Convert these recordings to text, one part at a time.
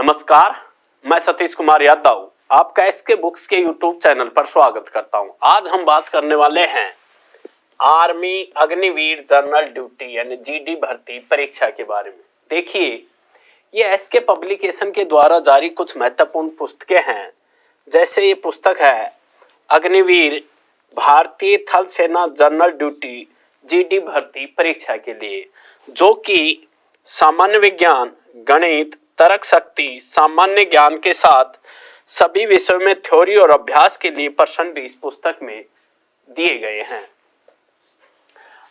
नमस्कार, मैं सतीश कुमार यादव आपका एसके बुक्स के यूट्यूब चैनल पर स्वागत करता हूं। आज हम बात करने वाले हैं आर्मी अग्निवीर जनरल ड्यूटी यानी जीडी भर्ती परीक्षा के बारे में। देखिए, ये एसके पब्लिकेशन के द्वारा जारी कुछ महत्वपूर्ण पुस्तकें हैं। जैसे ये पुस्तक है अग्निवीर भारतीय थल सेना जनरल ड्यूटी जीडी भर्ती परीक्षा के लिए, जो कि सामान्य विज्ञान, गणित, तर्क शक्ति, सामान्य ज्ञान के साथ सभी विषयों में थ्योरी और अभ्यास के लिए प्रश्न भी इस पुस्तक में दिए गए हैं।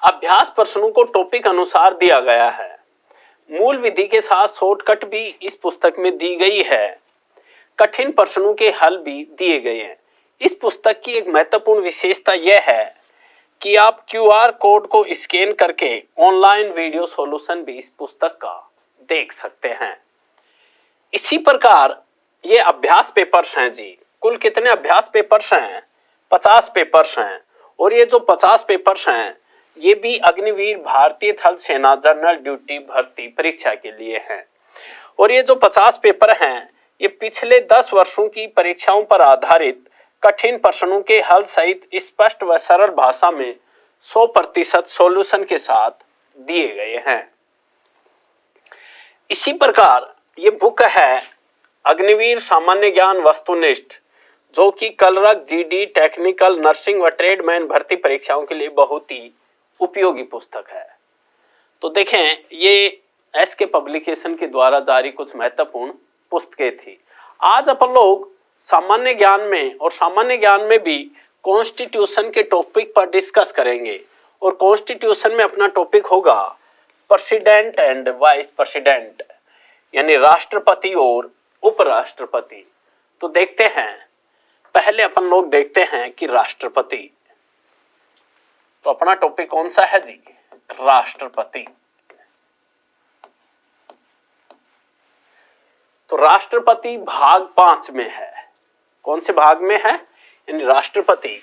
अभ्यास प्रश्नों को टॉपिक अनुसार दिया गया है। मूल विधि के साथ शॉर्टकट भी इस पुस्तक में दी गई है। कठिन प्रश्नों के हल भी दिए गए हैं। इस पुस्तक की एक महत्वपूर्ण विशेषता यह है कि आप क्यूआर कोड को स्कैन करके ऑनलाइन वीडियो सॉल्यूशन भी इस पुस्तक का देख सकते हैं। इसी प्रकार ये अभ्यास पेपर्स हैं जी। कुल कितने अभ्यास पेपर्स हैं? 50 पेपर्स हैं। और ये जो 50 पेपर्स हैं ये भी अग्निवीर भारतीय थल सेना जनरल ड्यूटी भर्ती परीक्षा के लिए हैं। और ये जो 50 पेपर हैं ये पिछले 10 वर्षों की परीक्षाओं पर आधारित कठिन प्रश्नों के हल सहित स्पष्ट व सरल भाषा में 100% सॉल्यूशन के साथ दिए गए हैं। इसी प्रकार ये बुक है अग्निवीर सामान्य ज्ञान वस्तुनिष्ठ, जो कि क्लर्क, जीडी, टेक्निकल, नर्सिंग व ट्रेडमैन भर्ती परीक्षाओं के लिए बहुत ही उपयोगी पुस्तक है। तो देखें, ये एसके पब्लिकेशन के द्वारा जारी कुछ महत्वपूर्ण पुस्तकें थी। आज अपन लोग सामान्य ज्ञान में और सामान्य ज्ञान में भी कॉन्स्टिट्यूशन के टॉपिक पर डिस्कस करेंगे। और कॉन्स्टिट्यूशन में अपना टॉपिक होगा प्रेसिडेंट एंड वाइस प्रेसिडेंट, यानी राष्ट्रपति और उपराष्ट्रपति। तो देखते हैं, पहले अपन लोग देखते हैं कि राष्ट्रपति। तो अपना टॉपिक कौन सा है जी? राष्ट्रपति। तो राष्ट्रपति भाग 5 में है। कौन से भाग में है? यानी राष्ट्रपति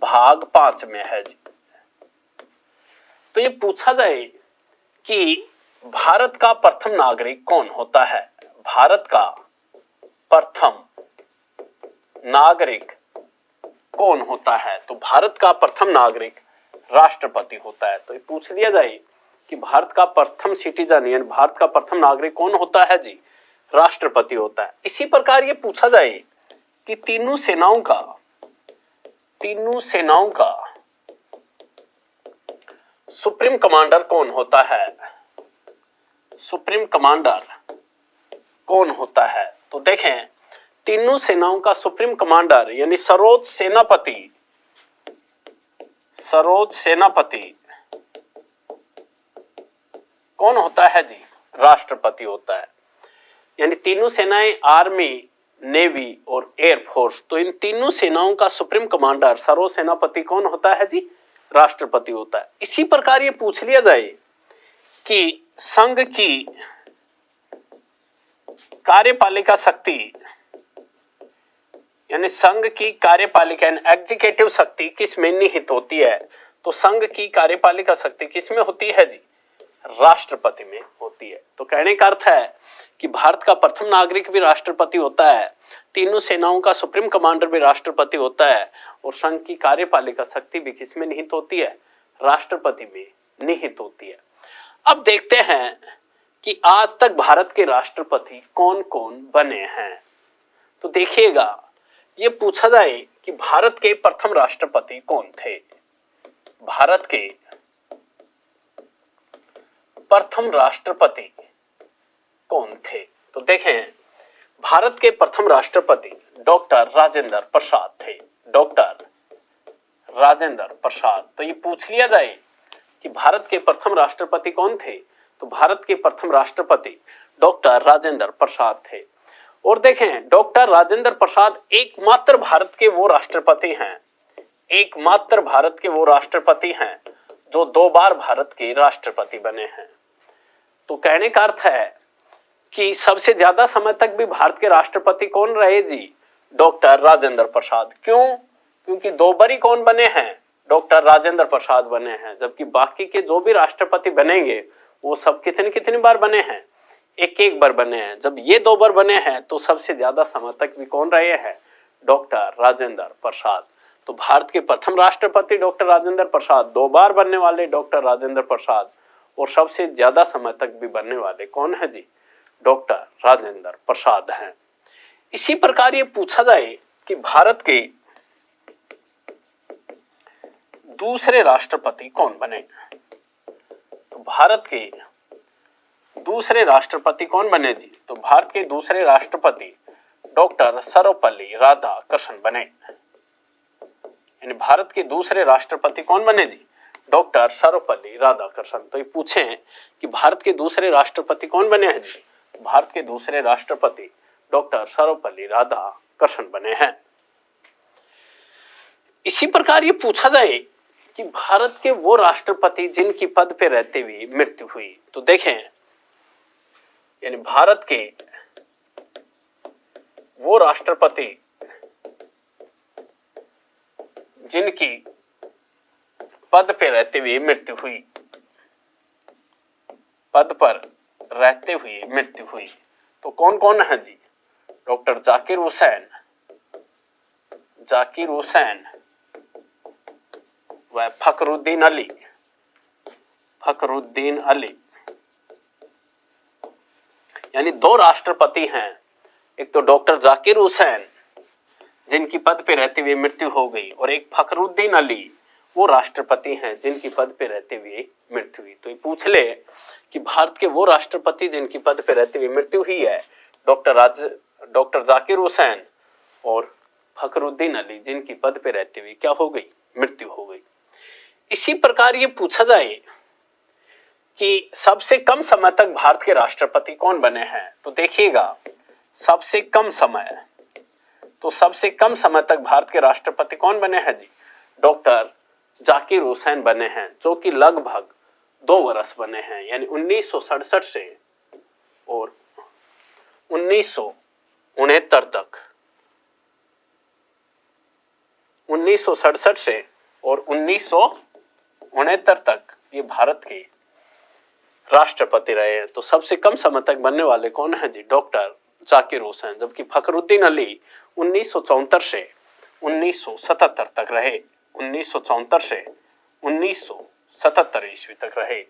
भाग 5 में है जी। तो ये पूछा जाए कि भारत का प्रथम नागरिक कौन होता है? भारत का प्रथम नागरिक कौन होता है? तो भारत का प्रथम नागरिक राष्ट्रपति होता है। तो ये पूछ लिया जाए कि भारत का प्रथम सिटीजन यानी भारत का प्रथम नागरिक कौन होता है जी? राष्ट्रपति होता है। इसी प्रकार ये पूछा जाए कि तीनों सेनाओं का सुप्रीम कमांडर कौन होता है? सुप्रीम कमांडर कौन होता है? तो देखें, तीनों सेनाओं का सुप्रीम कमांडर यानी सर्वोच्च सेनापति कौन होता है जी? राष्ट्रपति होता है। यानी तीनों सेनाएं, आर्मी, नेवी और एयरफोर्स, तो इन तीनों सेनाओं का सुप्रीम कमांडर सर्वोच्च सेनापति कौन होता है जी? राष्ट्रपति होता है। इसी प्रकार ये पूछ लिया जाए कि संघ की कार्यपालिका शक्ति यानी संघ की कार्यपालिका यानी एग्जीक्यूटिव शक्ति किस में निहित होती है? तो संघ की कार्यपालिका शक्ति किस में होती है जी? राष्ट्रपति में होती है। तो कहने का अर्थ है कि भारत का प्रथम नागरिक भी राष्ट्रपति होता है, तीनों सेनाओं का सुप्रीम कमांडर भी राष्ट्रपति होता है, और संघ की कार्यपालिका शक्ति भी किस में निहित होती है? राष्ट्रपति में निहित होती है। अब देखते हैं कि आज तक भारत के राष्ट्रपति कौन कौन बने हैं। तो देखिएगा, ये पूछा जाए कि भारत के प्रथम राष्ट्रपति कौन थे? भारत के प्रथम राष्ट्रपति कौन थे? तो देखें, भारत के प्रथम राष्ट्रपति डॉक्टर राजेंद्र प्रसाद थे। डॉक्टर राजेंद्र प्रसाद। तो ये पूछ लिया जाए कि भारत के प्रथम राष्ट्रपति कौन थे? तो भारत के प्रथम राष्ट्रपति डॉक्टर राजेंद्र प्रसाद थे। और देखें, डॉक्टर राजेंद्र प्रसाद एकमात्र भारत के वो राष्ट्रपति हैं जो 2 बार भारत के राष्ट्रपति बने हैं। तो कहने का अर्थ है कि सबसे ज्यादा समय तक भी भारत के राष्ट्रपति कौन रहे जी? डॉक्टर राजेंद्र प्रसाद। क्यों? क्योंकि 2 बार ही कौन बने हैं? डॉक्टर राजेंद्र प्रसाद बने हैं। जबकि बाकी के जो भी राष्ट्रपति बनेंगे वो सब कितनी बार बने हैं? एक एक बार बने हैं। जब ये 2 बार बने हैं तो सबसे ज्यादा समय तक भी कौन रहे हैं? डॉक्टर राजेंद्र प्रसाद। तो भारत के प्रथम राष्ट्रपति डॉक्टर राजेंद्र प्रसाद, 2 बार बनने वाले डॉक्टर राजेंद्र प्रसाद, और सबसे ज्यादा समय तक भी बनने वाले कौन है जी? डॉक्टर राजेंद्र प्रसाद हैं। इसी प्रकार ये पूछा जाए कि भारत के दूसरे राष्ट्रपति कौन बने? तो भारत के दूसरे राष्ट्रपति कौन बने जी? तो भारत के दूसरे राष्ट्रपति डॉक्टर सर्वपल्ली राधाकृष्णन बने। यानी भारत के दूसरे राष्ट्रपति कौन बने जी? डॉक्टर सर्वपल्ली राधाकृष्णन। तो ये पूछे कि भारत के दूसरे राष्ट्रपति कौन बने हैं जी? भारत के दूसरे राष्ट्रपति डॉक्टर सर्वपल्ली राधाकृष्णन बने हैं। इसी प्रकार ये पूछा जाए कि भारत के वो राष्ट्रपति जिनकी पद पे रहते हुए मृत्यु हुई। तो देखें, यानी भारत के वो राष्ट्रपति जिनकी पद पे रहते हुए मृत्यु हुई, पद पर रहते हुए मृत्यु हुई, तो कौन कौन है जी? डॉक्टर जाकिर हुसैन व फखरुद्दीन अली। यानी 2 राष्ट्रपति हैं, एक तो डॉक्टर जाकिर हुसैन जिनकी पद पे रहते हुए मृत्यु हो गई, और एक फखरुद्दीन अली वो राष्ट्रपति हैं जिनकी पद पे रहते हुए मृत्यु हुई। तो ये पूछ ले कि भारत के वो राष्ट्रपति जिनकी पद पे रहते हुए मृत्यु हुई है, डॉक्टर जाकिर हुसैन और फखरुद्दीन अली जिनकी पद पे रहते हुए क्या हो गई? मृत्यु हो गई। इसी प्रकार ये पूछा जाए कि सबसे कम समय तक भारत के राष्ट्रपति कौन बने हैं? तो देखिएगा, सबसे कम समय तक भारत के राष्ट्रपति कौन बने हैं जी? डॉक्टर जाकिर हुसैन बने हैं, जो कि लगभग 2 वर्ष बने हैं। यानी 1967 से और 1969 तक, 1967 से और 1969 तक ये भारत के राष्ट्रपति रहे हैं। तो सबसे कम समय तक बनने वाले कौन है जी? डॉक्टर जाकिर हुसैन। जबकि फखरुद्दीन अली 1974 से 1977 तक रहे, 1974 से 1977 ईस्वी तक रहे।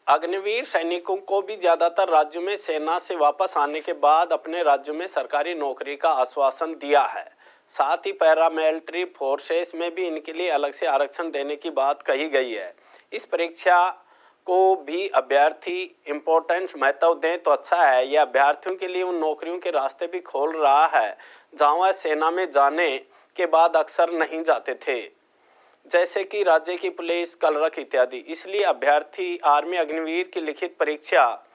अग्निवीर सैनिकों को भी ज्यादातर राज्यों में सेना से वापस आने के बाद अपने राज्यों में सरकारी नौकरी का आश्वासन दिया है। साथ ही पैरामिलिट्री फोर्सेस में भी इनके लिए अलग से आरक्षण देने की बात कही गई है। इस परीक्षा को भी अभ्यर्थी इम्पोर्टेंस महत्व दें तो अच्छा है। यह अभ्यर्थियों के लिए उन नौकरियों के रास्ते भी खोल रहा है जहां वह सेना में जाने के बाद अक्सर नहीं जाते थे, जैसे कि राज्य की पुलिस, कलरक इत्यादि। इसलिए अभ्यर्थी आर्मी अग्निवीर की लिखित परीक्षा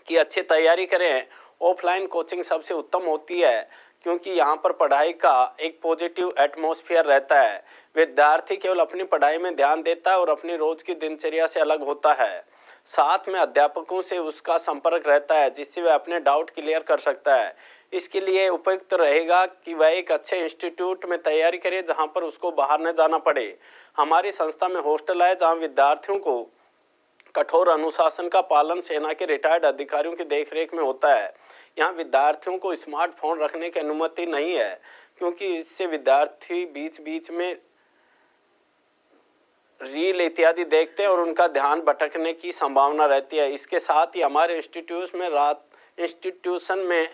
की अच्छी तैयारी करें। ऑफलाइन कोचिंग सबसे उत्तम होती है, क्योंकि यहाँ पर पढ़ाई का एक पॉजिटिव एटमॉस्फेयर रहता है। विद्यार्थी केवल अपनी पढ़ाई में ध्यान देता है और अपनी रोज की दिनचर्या से अलग होता है। साथ में अध्यापकों से उसका संपर्क रहता है, जिससे वह अपने डाउट क्लियर कर सकता है। इसके लिए उपयुक्त रहेगा कि वह एक अच्छे इंस्टीट्यूट में तैयारी करे जहां पर उसको बाहर न जाना पड़े। हमारी संस्था में हॉस्टल है जहां विद्यार्थियों को कठोर अनुशासन का पालन सेना के रिटायर्ड अधिकारियों की देखरेख में होता है। यहाँ विद्यार्थियों को स्मार्टफोन रखने की अनुमति नहीं है, क्योंकि इससे विद्यार्थी बीच बीच में रील इत्यादि देखते हैं और उनका ध्यान भटकने की संभावना रहती है। इसके साथ ही हमारे इंस्टीट्यूशन में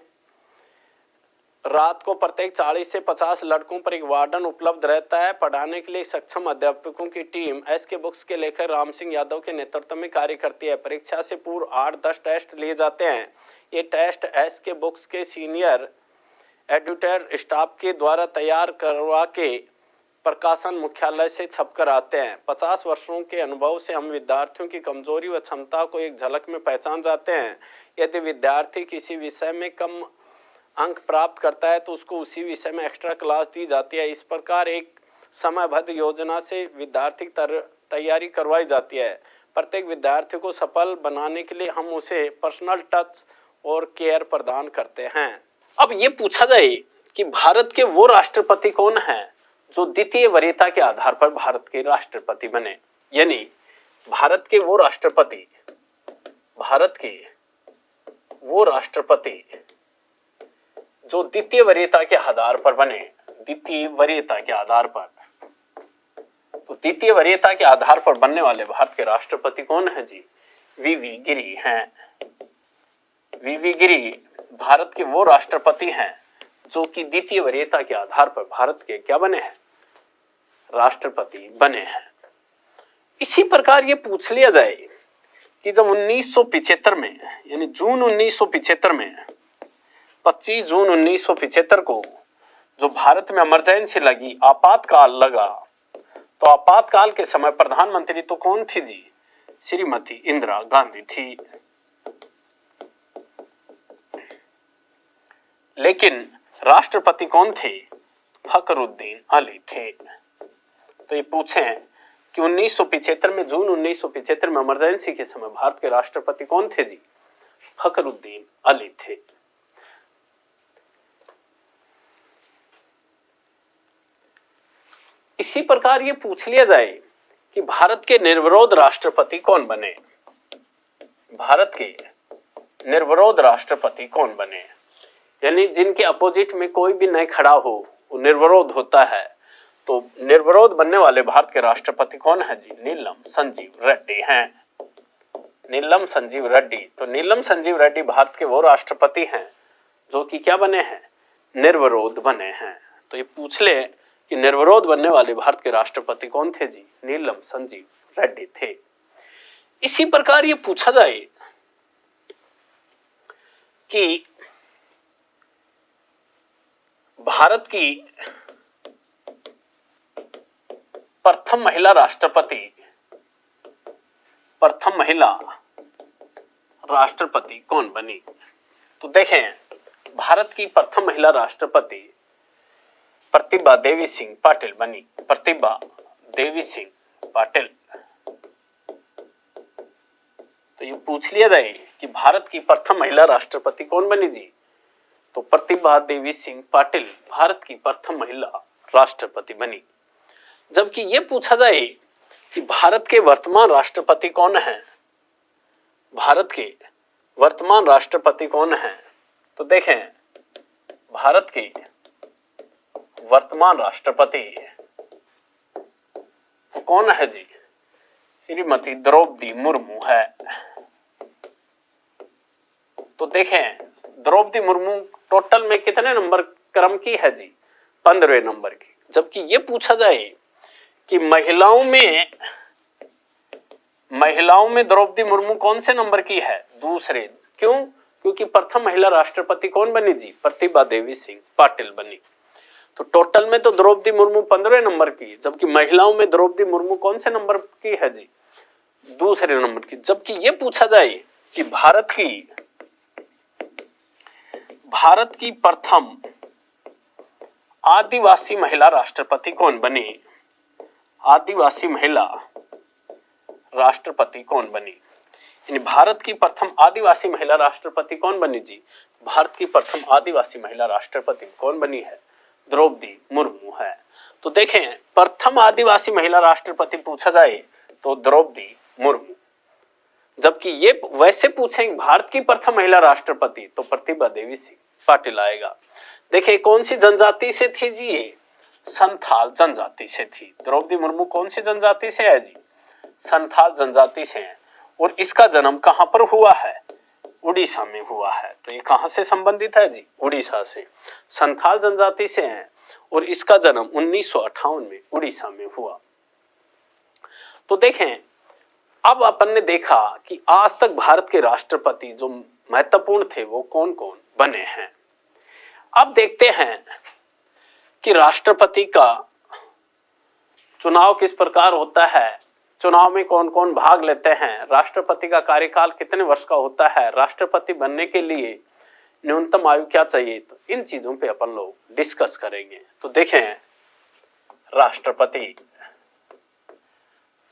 रात को प्रत्येक 40 से 50 लड़कों पर एक वार्डन उपलब्ध रहता है। पढ़ाने के लिए सक्षम अध्यापकों की टीम एसके बुक्स के लेखक राम सिंह यादव के नेतृत्व में कार्य करती है। परीक्षा से पूर्व 8-10 टेस्ट लिए जाते हैं। ये टेस्ट एसके बुक्स के सीनियर एडिटर स्टाफ के द्वारा तैयार करवा के प्रकाशन मुख्यालय से छपकर आते हैं। 50 वर्षों के अनुभव से हम विद्यार्थियों की कमजोरी व क्षमता को एक झलक में पहचान जाते हैं। यदि विद्यार्थी किसी विषय में कम अंक प्राप्त करता है तो उसको उसी विषय में एक्स्ट्रा क्लास दी जाती है। इस प्रकार एक समयबद्ध योजना से विद्यार्थी तैयारी करवाई जाती है। प्रत्येक विद्यार्थी को सफल बनाने के लिए हम उसे पर्सनल टच और केयर प्रदान करते हैं। अब ये पूछा जाए कि भारत के वो राष्ट्रपति कौन हैं जो द्वितीय वरीयता के आधार पर भारत के राष्ट्रपति बने। यानी भारत के वो राष्ट्रपति जो द्वितीय वरीयता के आधार पर बने, द्वितीय वरीयता के आधार पर, तो द्वितीय वरीयता के आधार पर बनने वाले भारत के राष्ट्रपति कौन है जी? वीवी गिरी हैं। वीवी गिरी भारत के वो राष्ट्रपति हैं जो कि द्वितीय वरीयता के आधार पर भारत के क्या बने हैं? राष्ट्रपति बने हैं। इसी प्रकार ये पूछ लिया जाए कि जब 1975 में, यानी जून 1975 में, 25 जून 1975 को जो भारत में इमरजेंसी लगी, आपातकाल लगा, तो आपातकाल के समय प्रधानमंत्री तो कौन थी जी? श्रीमती इंदिरा गांधी थी। लेकिन राष्ट्रपति कौन थे? फखरुद्दीन अली थे। तो ये पूछे कि 1975 में, जून 1975 में इमरजेंसी के समय भारत के राष्ट्रपति कौन थे जी? फखरुद्दीन अली थे। इसी प्रकार ये पूछ लिया जाए कि भारत के निर्विरोध राष्ट्रपति कौन बने? भारत के निर्विरोध राष्ट्रपति कौन बने? यानी जिनके अपोजिट में कोई भी नहीं खड़ा हो, वो निर्विरोध होता है। तो निर्विरोध बनने वाले भारत के राष्ट्रपति कौन है जी? नीलम संजीव रेड्डी हैं। नीलम संजीव रेड्डी। तो नीलम संजीव रेड्डी भारत के वो राष्ट्रपति हैं जो कि क्या बने हैं? निर्विरोध बने हैं। तो ये पूछ ले कि निर्विरोध बनने वाले भारत के राष्ट्रपति कौन थे जी? नीलम संजीव रेड्डी थे। इसी प्रकार ये पूछा जाए कि भारत की प्रथम महिला राष्ट्रपति कौन बनी? तो देखें, भारत की प्रथम महिला राष्ट्रपति प्रतिभा देवी सिंह पाटिल बनी। प्रतिभा देवी सिंह पाटिल। तो ये पूछ लिया जाए कि भारत की प्रथम महिला राष्ट्रपति कौन बनी जी? तो प्रतिभा देवी सिंह पाटिल भारत की प्रथम महिला राष्ट्रपति बनी। जबकि ये पूछा जाए कि भारत के वर्तमान राष्ट्रपति कौन हैं? भारत के वर्तमान राष्ट्रपति कौन हैं? तो देखें, भारत के वर्तमान राष्ट्रपति तो कौन है जी? श्रीमती द्रौपदी मुर्मू है। तो देखें, द्रौपदी मुर्मू टोटल में कितने नंबर क्रम की है जी? 15वें नंबर की। जबकि ये पूछा जाए कि महिलाओं में द्रौपदी मुर्मू कौन से नंबर की है? दूसरे। क्यों? क्योंकि प्रथम महिला राष्ट्रपति कौन बनी जी? प्रतिभा देवी सिंह पाटिल बनी। तो टोटल में तो द्रौपदी मुर्मू 15वें नंबर की, जबकि महिलाओं में द्रौपदी मुर्मू कौन से नंबर की है जी? दूसरे नंबर की। जबकि ये पूछा जाए कि भारत की प्रथम आदिवासी महिला राष्ट्रपति कौन बनी? आदिवासी महिला राष्ट्रपति कौन बनी? यानी भारत की प्रथम आदिवासी महिला राष्ट्रपति कौन बनी जी? भारत की प्रथम आदिवासी महिला राष्ट्रपति कौन बनी है? द्रौपदी मुर्मू है। तो देखें, प्रथम आदिवासी महिला राष्ट्रपति पूछा जाए तो द्रौपदी मुर्मू। जबकि ये वैसे पूछेंगे भारत की प्रथम महिला राष्ट्रपति तो प्रतिभा देवी सिंह पाटिल आएगा। देखिए, कौन सी जनजाति से थी जी? ये संथाल जनजाति से थी। द्रौपदी मुर्मू कौन सी जनजाति से है जी? संथाल जनजाति से है। और इसका जन्म कहां पर हुआ है? उड़ीसा में हुआ है। तो ये कहां से संबंधित है जी? उड़ीसा से। संथाल जनजाति से है और इसका जन्म 1958 में उड़ीसा में हुआ। तो देखें, अब अपन ने देखा कि आज तक भारत के राष्ट्रपति जो महत्वपूर्ण थे वो कौन कौन बने हैं। अब देखते हैं कि राष्ट्रपति का चुनाव किस प्रकार होता है, चुनाव में कौन कौन भाग लेते हैं, राष्ट्रपति का कार्यकाल कितने वर्ष का होता है, राष्ट्रपति बनने के लिए न्यूनतम आयु क्या चाहिए। तो इन चीजों पे अपन लोग डिस्कस करेंगे। तो देखें, राष्ट्रपति,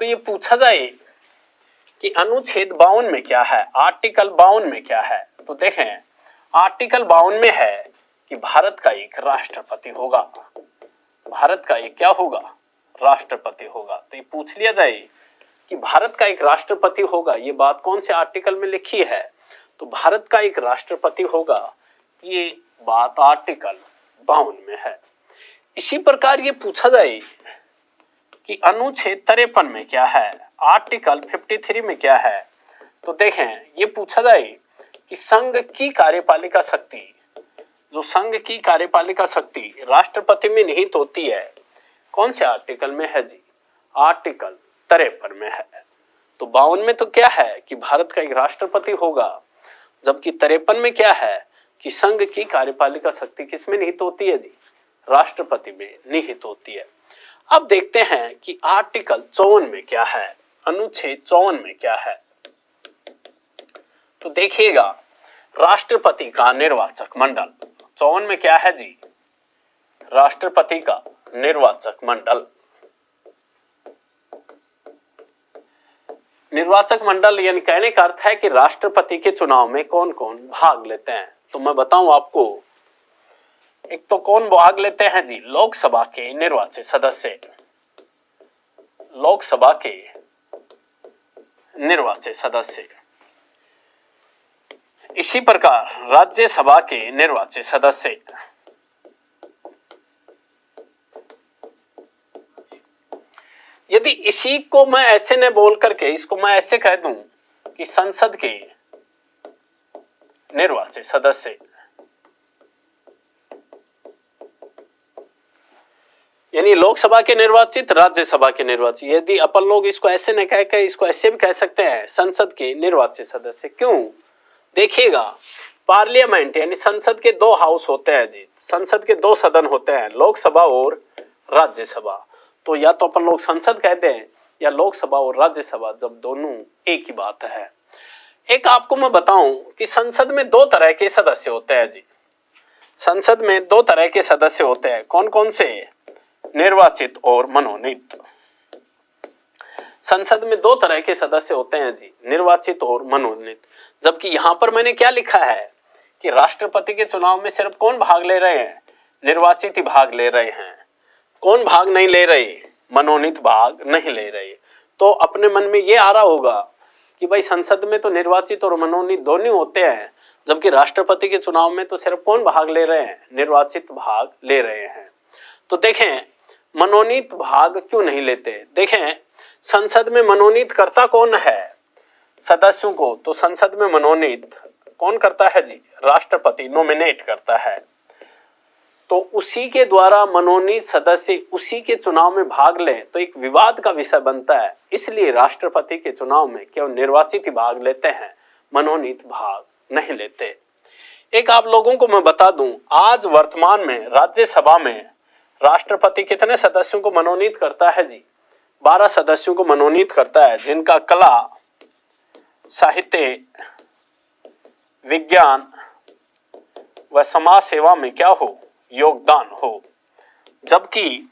तो ये पूछा जाए कि अनुच्छेद 52 में क्या है, आर्टिकल 52 में क्या है। तो देखें, आर्टिकल 52 में है कि भारत का एक राष्ट्रपति होगा। भारत का एक क्या होगा? राष्ट्रपति होगा। तो ये पूछ लिया जाए कि भारत का एक राष्ट्रपति होगा, ये बात कौन से आर्टिकल में लिखी है? तो भारत का एक राष्ट्रपति होगा, ये बात आर्टिकल 52 में है। इसी प्रकार ये पूछा जाए कि अनुच्छेद 53 में क्या है, आर्टिकल 53 में क्या है, तो देखें ये पूछा जाए कि संघ की कार्यपालिका शक्ति, जो संघ की कार्यपालिका शक्ति राष्ट्रपति में निहित होती है, कौन से आर्टिकल में है जी, आर्टिकल 53 में है। तो 52 में तो क्या है कि भारत का एक राष्ट्रपति होगा, जबकि 53 में क्या है कि संघ की कार्यपालिका शक्ति किसमें निहित होती है जी, राष्ट्रपति में निहित होती है। अब देखते हैं कि आर्टिकल 54 में क्या है, अनुच्छेद 54 में क्या है। तो देखिएगा, राष्ट्रपति का निर्वाचक मंडल, 54 में क्या है जी, राष्ट्रपति का निर्वाचक मंडल। निर्वाचक मंडल यानी कहने का अर्थ है कि राष्ट्रपति के चुनाव में कौन कौन भाग लेते हैं। तो मैं बताऊं आपको, एक तो कौन भाग लेते हैं जी, लोकसभा के निर्वाचित सदस्य, लोकसभा के निर्वाचित सदस्य। इसी प्रकार राज्यसभा के निर्वाचित सदस्य, यदि इसी को मैं ऐसे न बोल करके इसको मैं ऐसे कह दूं कि संसद के निर्वाचित सदस्य, यानी लोकसभा के निर्वाचित, राज्यसभा के निर्वाचित, यदि अपन लोग इसको ऐसे न कह के इसको ऐसे भी कह सकते हैं संसद के निर्वाचित सदस्य। क्यों, देखिएगा, पार्लियामेंट यानी संसद के दो हाउस होते हैं जी, संसद के दो सदन होते हैं, लोकसभा और राज्यसभा। तो या तो अपन लोग संसद कहते हैं या लोकसभा और राज्यसभा, जब दोनों एक ही बात है। एक आपको मैं बताऊं कि संसद में दो तरह के सदस्य होते हैं जी, संसद में दो तरह के सदस्य होते हैं, कौन कौन से, निर्वाचित और मनोनीत। संसद में दो तरह के सदस्य होते हैं जी, निर्वाचित और मनोनीत। जबकि यहां पर मैंने क्या लिखा है कि राष्ट्रपति के चुनाव में सिर्फ कौन भाग ले रहे हैं, निर्वाचित ही भाग ले रहे हैं। कौन भाग नहीं ले रहे, मनोनीत भाग नहीं ले रहे। तो अपने मन में ये आ रहा होगा कि भाई संसद में तो निर्वाचित और मनोनीत दोनों होते हैं, जबकि राष्ट्रपति के चुनाव में तो सिर्फ कौन भाग ले रहे हैं, निर्वाचित भाग ले रहे हैं। तो देखें मनोनीत भाग क्यों नहीं लेते। देखें संसद में मनोनीत करता कौन है सदस्यों को, तो संसद में मनोनीत कौन करता है जी, राष्ट्रपति नॉमिनेट करता है। तो उसी के द्वारा मनोनीत सदस्य उसी के चुनाव में भाग लें तो एक विवाद का विषय बनता है। इसलिए राष्ट्रपति के चुनाव में केवल निर्वाचित ही भाग लेते हैं, मनोनीत भाग नहीं लेते। एक आप लोगों को मैं बता दूं, आज वर्तमान में राज्यसभा में राष्ट्रपति कितने सदस्यों को मनोनीत करता है जी, 12 सदस्यों को मनोनीत करता है, जिनका कला, साहित्य, विज्ञान व समाज सेवा में क्या हो, योगदान हो। जबकि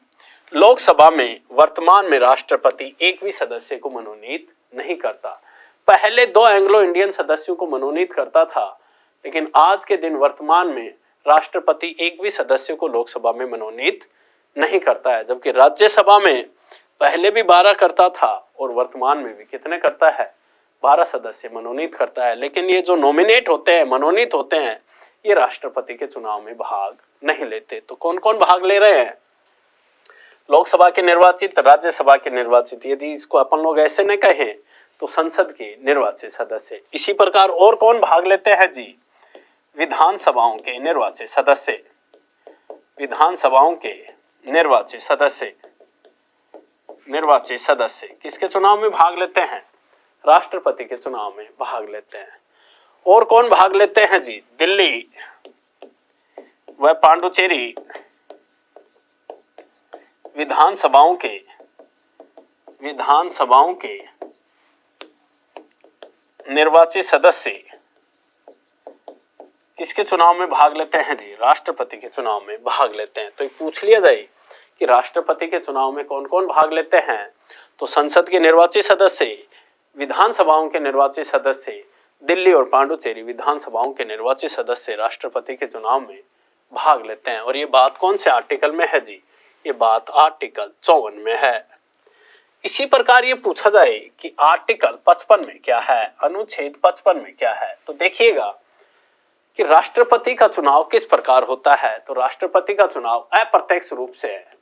लोकसभा में वर्तमान में राष्ट्रपति एक भी सदस्य को मनोनीत नहीं करता। पहले 2 एंग्लो इंडियन सदस्यों को मनोनीत करता था, लेकिन आज के दिन वर्तमान में राष्ट्रपति एक भी सदस्य को लोकसभा में मनोनीत नहीं करता है। जबकि राज्यसभा में पहले भी 12 करता था और वर्तमान में भी कितने करता है, 12 सदस्य मनोनीत करता है। लेकिन ये जो नॉमिनेट होते हैं, मनोनीत होते हैं, ये राष्ट्रपति के चुनाव में भाग नहीं लेते। तो कौन कौन भाग ले रहे हैं, लोकसभा के निर्वाचित, राज्यसभा के निर्वाचित। यदि इसको अपन लोग ऐसे न कहें तो संसद के निर्वाचित सदस्य। इसी प्रकार और कौन भाग लेते हैं जी, विधानसभाओं के निर्वाचित सदस्य, विधानसभाओं के निर्वाचित सदस्य। निर्वाचित सदस्य किसके चुनाव में भाग लेते हैं, राष्ट्रपति के चुनाव में भाग लेते हैं। और कौन भाग लेते हैं जी, दिल्ली व पांडुचेरी विधानसभाओं के निर्वाचित सदस्य किसके चुनाव में भाग लेते हैं जी, राष्ट्रपति के चुनाव में भाग लेते हैं। तो पूछ लिया जाए कि राष्ट्रपति के चुनाव में कौन कौन भाग लेते हैं, तो संसद के निर्वाचित सदस्य, विधानसभाओं के निर्वाचित सदस्य, दिल्ली और पांडुचेरी विधानसभाओं के निर्वाचित सदस्य राष्ट्रपति के चुनाव में भाग लेते हैं। और ये बात कौन से आर्टिकल में है जी, ये बात आर्टिकल 54 में है। इसी प्रकार ये पूछा जाए कि आर्टिकल 55 में क्या है, अनुच्छेद 55 में क्या है, तो देखिएगा कि राष्ट्रपति का चुनाव किस प्रकार होता है। तो राष्ट्रपति का चुनाव अप्रत्यक्ष रूप से है,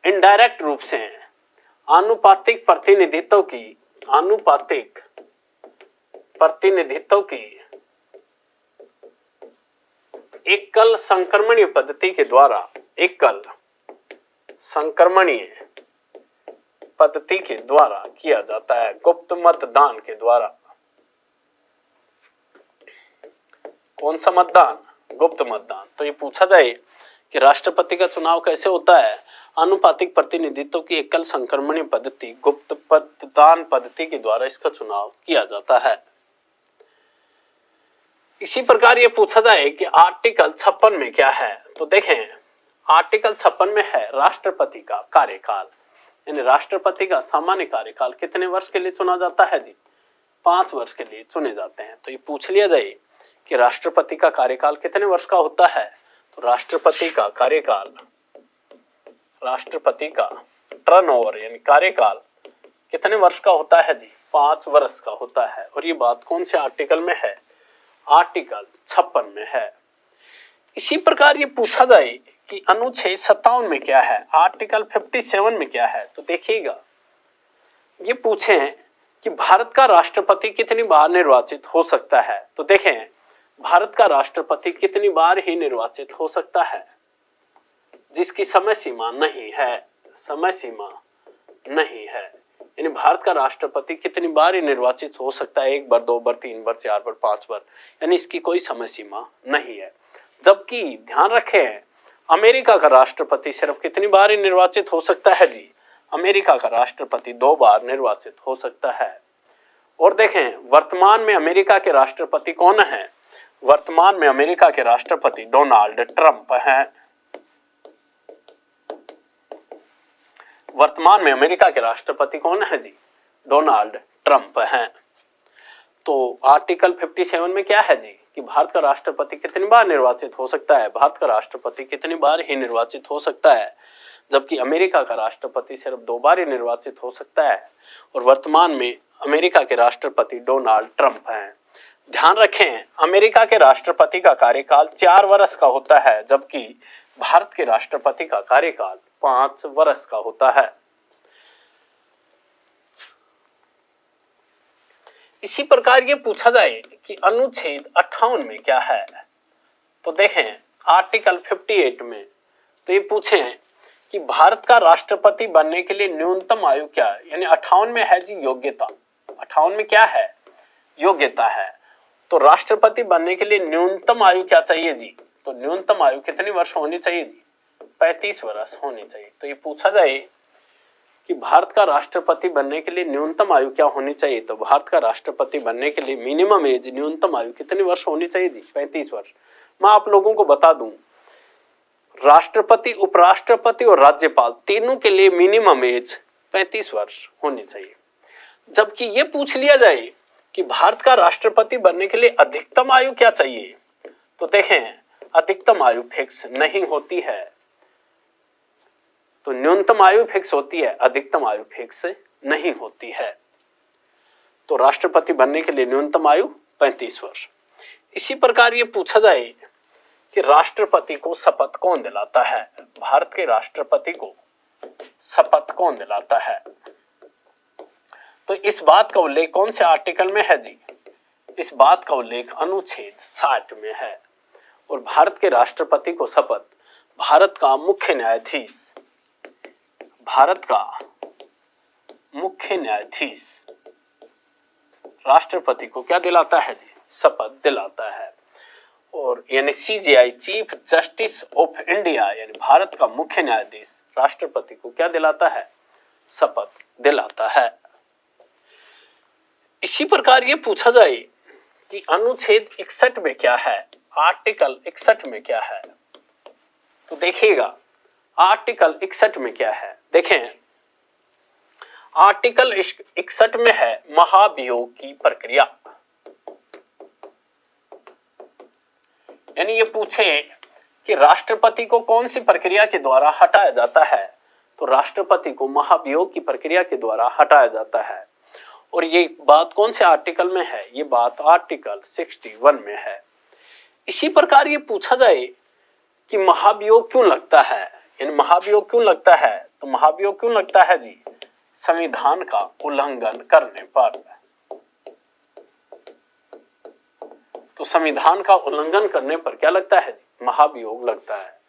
इनडायरेक्ट रूप से है, आनुपातिक प्रतिनिधित्व की एकल संक्रमणीय पद्धति के द्वारा किया जाता है, गुप्त मतदान के द्वारा। कौन सा मतदान? गुप्त मतदान। तो ये पूछा जाए कि राष्ट्रपति का चुनाव कैसे होता है, आनुपातिक प्रतिनिधित्व की एकल संक्रमणीय पद्धति, गुप्त मतदान पद्धति के द्वारा इसका चुनाव किया जाता है। इसी प्रकार ये पूछा जाए कि आर्टिकल 56 में क्या है, तो देखें आर्टिकल 56 में है राष्ट्रपति का कार्यकाल, यानी राष्ट्रपति का सामान्य कार्यकाल कितने वर्ष के लिए चुना जाता है जी? 5 वर्ष के लिए चुने जाते हैं। तो ये पूछ लिया जाए कि राष्ट्रपति का कार्यकाल कितने वर्ष का होता है, तो राष्ट्रपति का टर्नओवर यानी कार्यकाल कितने वर्ष का होता है जी? 5 वर्ष का होता है। और ये बात कौन से आर्टिकल में है? आर्टिकल 56 में है। इसी प्रकार ये पूछा जाए कि अनुच्छेद 57 में क्या है, आर्टिकल 57 में क्या है, तो देखिएगा ये पूछे कि भारत का राष्ट्रपति कितनी बार निर्वाचित हो सकता है। तो देखें भारत का राष्ट्रपति कितनी बार ही निर्वाचित हो सकता है, जिसकी समय सीमा नहीं है, यानी भारत का राष्ट्रपति कितनी बार ही निर्वाचित हो सकता है, 1 बार, 2 बार, 3 बार, 4 बार, 5 बार, यानी इसकी कोई समय सीमा नहीं है। जबकि ध्यान रखें अमेरिका का राष्ट्रपति सिर्फ कितनी बार ही निर्वाचित हो सकता है जी? अमेरिका का राष्ट्रपति 2 बार निर्वाचित हो सकता है। और देखें वर्तमान में अमेरिका के राष्ट्रपति कौन है? वर्तमान में अमेरिका के राष्ट्रपति डोनाल्ड ट्रंप हैं। वर्तमान में अमेरिका के राष्ट्रपति कौन है जी? डोनाल्ड ट्रंप हैं। तो आर्टिकल 57 में क्या है जी कि भारत का राष्ट्रपति कितनी बार निर्वाचित हो सकता है? भारत का राष्ट्रपति कितनी बार ही निर्वाचित हो सकता है, जबकि अमेरिका का राष्ट्रपति सिर्फ 2 बार ही निर्वाचित हो सकता है। और वर्तमान में अमेरिका के राष्ट्रपति डोनाल्ड ट्रंप हैं। ध्यान रखें अमेरिका के राष्ट्रपति का कार्यकाल 4 वर्ष का होता है, जबकि भारत के राष्ट्रपति का कार्यकाल 5 वर्ष का होता है। इसी प्रकार ये पूछा जाए कि अनुच्छेद 58 में क्या है, तो देखें आर्टिकल 58 में तो ये पूछे कि भारत का राष्ट्रपति बनने के लिए न्यूनतम आयु क्या है, यानी 58 में है जी योग्यता। 58 में क्या है? योग्यता है। तो राष्ट्रपति बनने के लिए न्यूनतम आयु क्या चाहिए जी? तो न्यूनतम आयु कितनी वर्ष होनी चाहिए जी? 35 वर्ष होनी चाहिए। तो ये पूछा जाए कि भारत का राष्ट्रपति बनने के लिए न्यूनतम आयु क्या होनी चाहिए, तो भारत का राष्ट्रपति बनने के लिए मिनिमम एज न्यूनतम आयु कितनी वर्ष होनी चाहिए जी? 35 वर्ष। मैं आप लोगों को बता दूं राष्ट्रपति, उपराष्ट्रपति और राज्यपाल तीनों के लिए मिनिमम एज 35 वर्ष होनी चाहिए। जबकि ये पूछ लिया जाए कि भारत का राष्ट्रपति बनने के लिए अधिकतम आयु क्या चाहिए, तो देखें अधिकतम आयु फिक्स नहीं होती है। तो न्यूनतम आयु फिक्स होती है, अधिकतम आयु फिक्स नहीं होती है। तो राष्ट्रपति बनने के लिए न्यूनतम आयु 35 वर्ष। इसी प्रकार ये पूछा जाए कि राष्ट्रपति को शपथ कौन दिलाता है? भारत के राष्ट्रपति को शपथ कौन दिलाता है? तो इस बात का उल्लेख कौन से आर्टिकल में है जी? इस बात का उल्लेख अनुच्छेद 60 में है। और भारत के राष्ट्रपति को शपथ भारत का मुख्य न्यायाधीश राष्ट्रपति को क्या दिलाता है जी? शपथ दिलाता है। और यानी CJI chief justice of India यानी भारत का मुख्य न्यायाधीश राष्ट्रपति को क्या दिलाता है? शपथ दिलाता है। इसी प्रकार ये पूछा जाए कि अनुच्छेद 61 में क्या है, आर्टिकल 61 में क्या है, तो देखिएगा आर्टिकल 61 में क्या है। देखें आर्टिकल 61 में है महाभियोग की प्रक्रिया, यानी ये पूछे कि राष्ट्रपति को कौन सी प्रक्रिया के द्वारा हटाया जाता है, तो राष्ट्रपति को महाभियोग की प्रक्रिया के द्वारा हटाया जाता है। और ये बात कौन से आर्टिकल में है? ये बात आर्टिकल 61 में है। इसी प्रकार ये पूछा जाए कि महाभियोग क्यों लगता है, यानी महाभियोग क्यों लगता है, तो महाभियोग क्यों लगता है जी? संविधान का उल्लंघन करने पर। तो संविधान का उल्लंघन करने पर क्या लगता है जी? महाभियोग लगता है।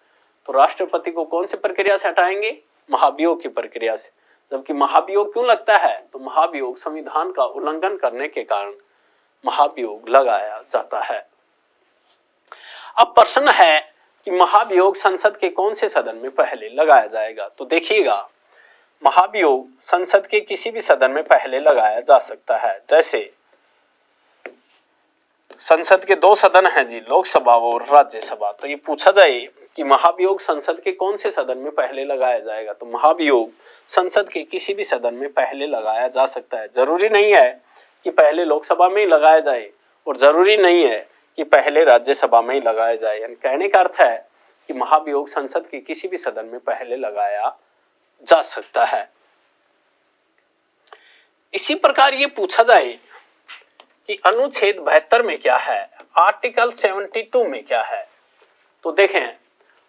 तो राष्ट्रपति को कौन सी प्रक्रिया से हटाएंगे? महाभियोग की प्रक्रिया से। जबकि महाभियोग क्यों लगता है? तो महाभियोग संविधान का उल्लंघन करने के कारण महाभियोग लगाया जाता है। अब प्रश्न है कि महाभियोग संसद के कौन से सदन में पहले लगाया जाएगा? तो देखिएगा, महाभियोग संसद के किसी भी सदन में पहले लगाया जा सकता है। जैसे संसद के दो सदन हैं जी, लोकसभा और राज्यसभा। तो ये पूछा जाए कि महाभियोग संसद के कौन से सदन में पहले लगाया जाएगा? तो महाभियोग संसद के किसी भी सदन में पहले लगाया जा सकता है। जरूरी नहीं है कि पहले लोकसभा में ही लगाया जाए और जरूरी नहीं है कि पहले राज्यसभा में ही लगाया जाए। यानी कहने का अर्थ है कि महाभियोग संसद के किसी भी सदन में पहले लगाया जा सकता है। इसी प्रकार ये पूछा जाए कि अनुच्छेद 72 में क्या है, आर्टिकल 72 में क्या है? तो देखें,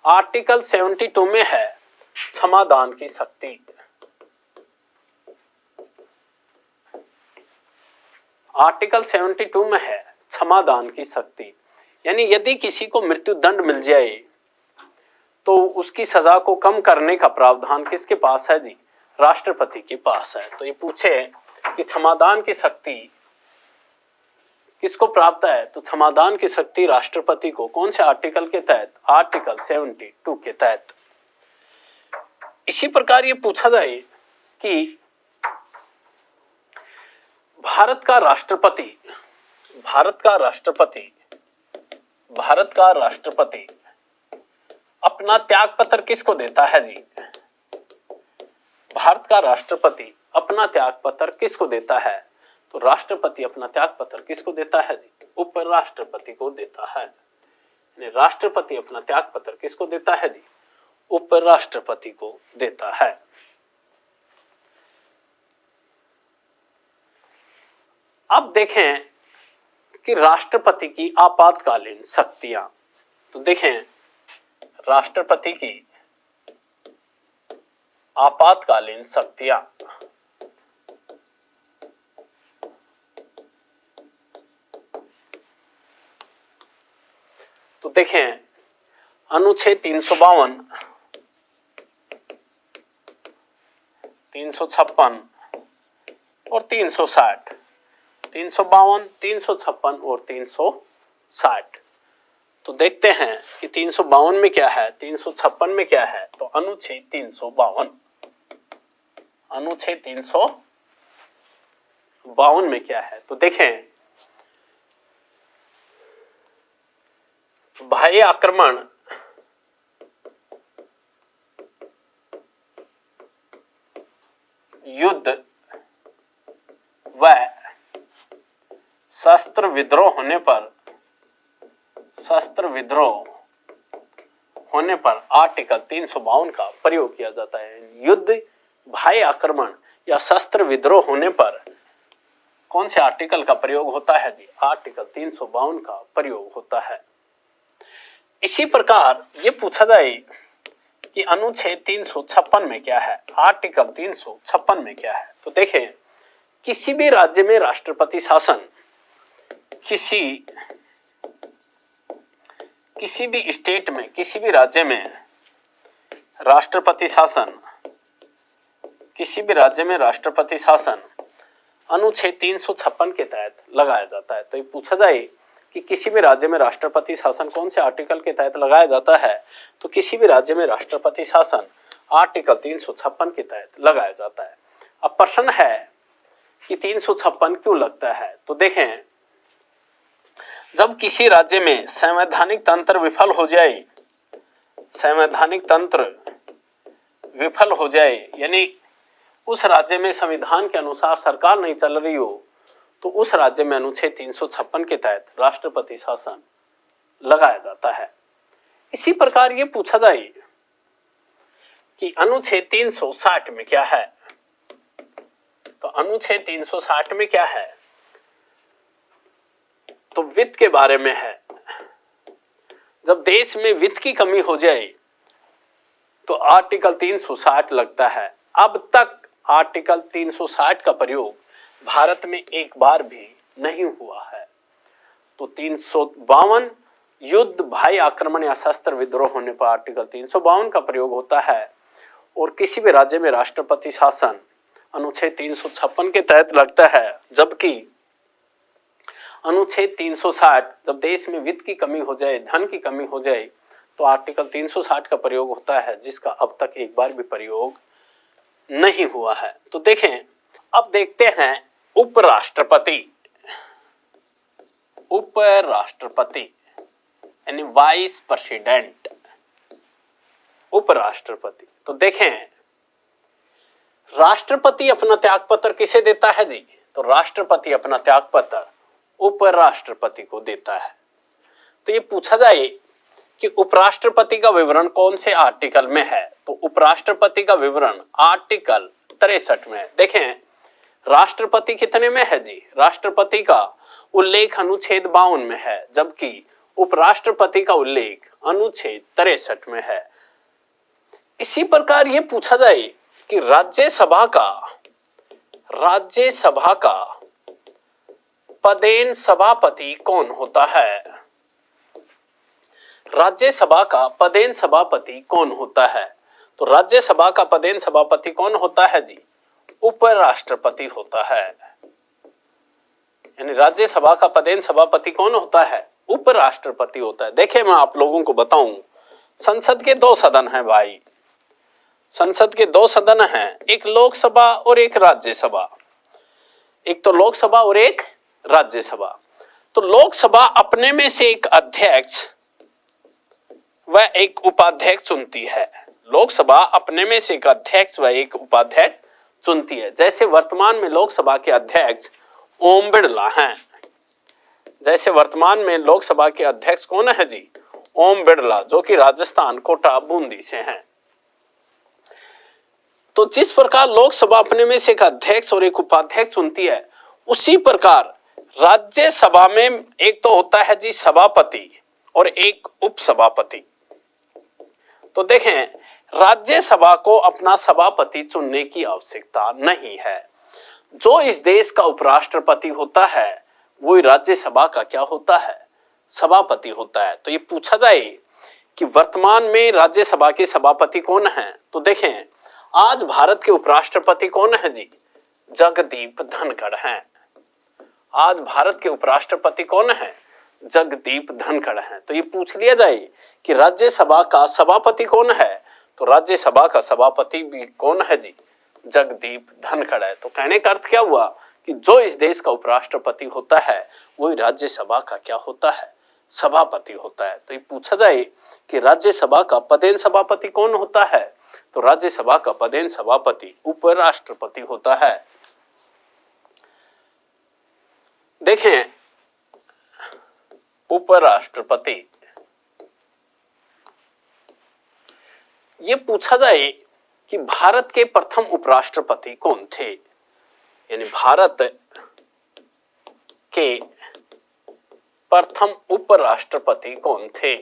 आर्टिकल 72 में है क्षमादान की शक्ति। आर्टिकल 72 में है क्षमादान की शक्ति, यानी यदि किसी को मृत्यु दंड मिल जाए तो उसकी सजा को कम करने का प्रावधान किसके पास है जी? राष्ट्रपति के पास है। तो ये पूछे कि क्षमादान की शक्ति किसको प्राप्त है? तो क्षमादान की शक्ति राष्ट्रपति को। कौन से आर्टिकल के तहत? आर्टिकल 72 के तहत। इसी प्रकार ये पूछा जाए कि भारत का राष्ट्रपति अपना त्याग पत्र किसको देता है जी? भारत का राष्ट्रपति अपना त्याग पत्र किसको देता है? तो राष्ट्रपति अपना त्याग पत्र किसको देता है जी? उपराष्ट्रपति को देता है। राष्ट्रपति अपना त्याग पत्र किसको देता है जी? उपराष्ट्रपति को देता है। अब देखें कि राष्ट्रपति की आपातकालीन शक्तियां। तो देखें, राष्ट्रपति की आपातकालीन शक्तियां। तो देखें, अनुच्छेद 352, 356 और 360, 352, 356 और 360। तो देखते हैं कि 352 में क्या है, 356 में क्या है। तो अनुच्छेद 352 में क्या है? तो देखें, बाह्य आक्रमण युद्ध व शस्त्र विद्रोह होने पर आर्टिकल 352 का प्रयोग किया जाता है। युद्ध, बाह्य आक्रमण या शस्त्र विद्रोह होने पर कौन से आर्टिकल का प्रयोग होता है जी? आर्टिकल 352 का प्रयोग होता है। इसी प्रकार ये पूछा जाए कि अनुच्छेद 356 में क्या है, आर्टिकल 356 में क्या है। तो देखें, किसी भी राज्य में राष्ट्रपति शासन, किसी भी स्टेट में, किसी भी राज्य में राष्ट्रपति शासन अनुच्छेद 356 के तहत लगाया जाता है। तो ये पूछा जाए कि किसी भी राज्य में राष्ट्रपति शासन कौन से आर्टिकल के तहत लगाया जाता है? तो किसी भी राज्य में राष्ट्रपति शासन आर्टिकल 356 के तहत लगाया जाता है। अब प्रश्न है कि 356 क्यों लगता है? तो देखें, जब किसी राज्य में संवैधानिक तंत्र विफल हो जाए, यानी उस राज्य में संविधान के अनुसार सरकार नहीं चल रही हो, तो उस राज्य में अनुच्छेद 356 के तहत राष्ट्रपति शासन लगाया जाता है। इसी प्रकार ये पूछा जाए कि अनुच्छेद 360 में क्या है। तो अनुच्छेद 360 में क्या है, तो वित्त के बारे में है। जब देश में वित्त की कमी हो जाए तो आर्टिकल 360 लगता है। अब तक आर्टिकल 360 का प्रयोग भारत में एक बार भी नहीं हुआ है। तो 352 युद्ध, भाई आक्रमण या शस्त्र विद्रोह होने पर आर्टिकल 352 का प्रयोग होता है। और किसी भी राज्य में राष्ट्रपति शासन अनुच्छेद 356 के तहत लगता है, जबकि अनुच्छेद 360 जब देश में वित्त की कमी हो जाए, धन की कमी हो जाए, तो आर्टिकल 360 का प्रयोग होता है, जिसका अब तक एक बार भी प्रयोग नहीं हुआ है। तो देखें, अब देखते हैं उपराष्ट्रपति। उपराष्ट्रपति यानी वाइस प्रेसिडेंट, उपराष्ट्रपति। तो देखें, राष्ट्रपति अपना त्यागपत्र किसे देता है जी, तो राष्ट्रपति अपना त्यागपत्र उपराष्ट्रपति को देता है। तो ये पूछा जाए कि उपराष्ट्रपति का विवरण कौन से आर्टिकल में है, तो उपराष्ट्रपति का विवरण आर्टिकल 63 में। देखें, राष्ट्रपति कितने में है जी, राष्ट्रपति का उल्लेख अनुच्छेद 52 में है, जबकि उपराष्ट्रपति का उल्लेख अनुच्छेद 63 में है। इसी प्रकार ये पूछा जाए कि राज्यसभा का पदेन सभापति कौन होता है। राज्यसभा का पदेन सभापति कौन होता है, तो राज्यसभा का पदेन सभापति कौन होता है जी, उपराष्ट्रपति होता है। यानी राज्यसभा का पदेन सभापति कौन होता है, उपराष्ट्रपति होता है। देखिए, मैं आप लोगों को बताऊं, संसद के 2 सदन हैं भाई, संसद के 2 सदन हैं, एक लोकसभा और एक राज्यसभा। एक तो लोकसभा और एक राज्यसभा। तो लोकसभा अपने में से एक अध्यक्ष व एक उपाध्यक्ष चुनती है। लोकसभा अपने में से एक अध्यक्ष व एक उपाध्यक्ष चुनती है। जैसे वर्तमान में लोकसभा के अध्यक्ष ओम बिड़ला हैं। जैसे वर्तमान में लोकसभा के अध्यक्ष कौन है जी, ओम बिड़ला, जो कि राजस्थान कोटा बूंदी से हैं। तो जिस प्रकार लोकसभा अपने में से एक अध्यक्ष और एक उपाध्यक्ष चुनती है, उसी प्रकार राज्यसभा में एक तो होता है जी सभापति और एक उपसभापति। तो देखें, राज्यसभा को अपना सभापति चुनने की आवश्यकता नहीं है। जो इस देश का उपराष्ट्रपति होता है, वो राज्यसभा का क्या होता है, सभापति होता है। तो ये पूछा जाए कि वर्तमान में राज्यसभा के सभापति कौन हैं, तो देखें, आज भारत के उपराष्ट्रपति कौन है जी, जगदीप धनखड़ हैं। आज भारत के उपराष्ट्रपति कौन है, जगदीप धनखड़ हैं। तो ये पूछ लिया जाए कि राज्यसभा का सभापति कौन है, तो राज्यसभा का सभापति भी कौन है जी, जगदीप धनखड़ है। तो कहने का अर्थ क्या हुआ कि जो इस देश का उपराष्ट्रपति होता है, वही राज्यसभा का क्या होता है, सभापति होता है। तो ये पूछा जाए कि राज्यसभा का पदेन सभापति कौन होता है, तो राज्यसभा का पदेन सभापति उपराष्ट्रपति होता है। देखें, उपराष्ट्रपति, ये पूछा जाए कि भारत के प्रथम उपराष्ट्रपति कौन थे, यानी भारत के प्रथम उपराष्ट्रपति कौन थे,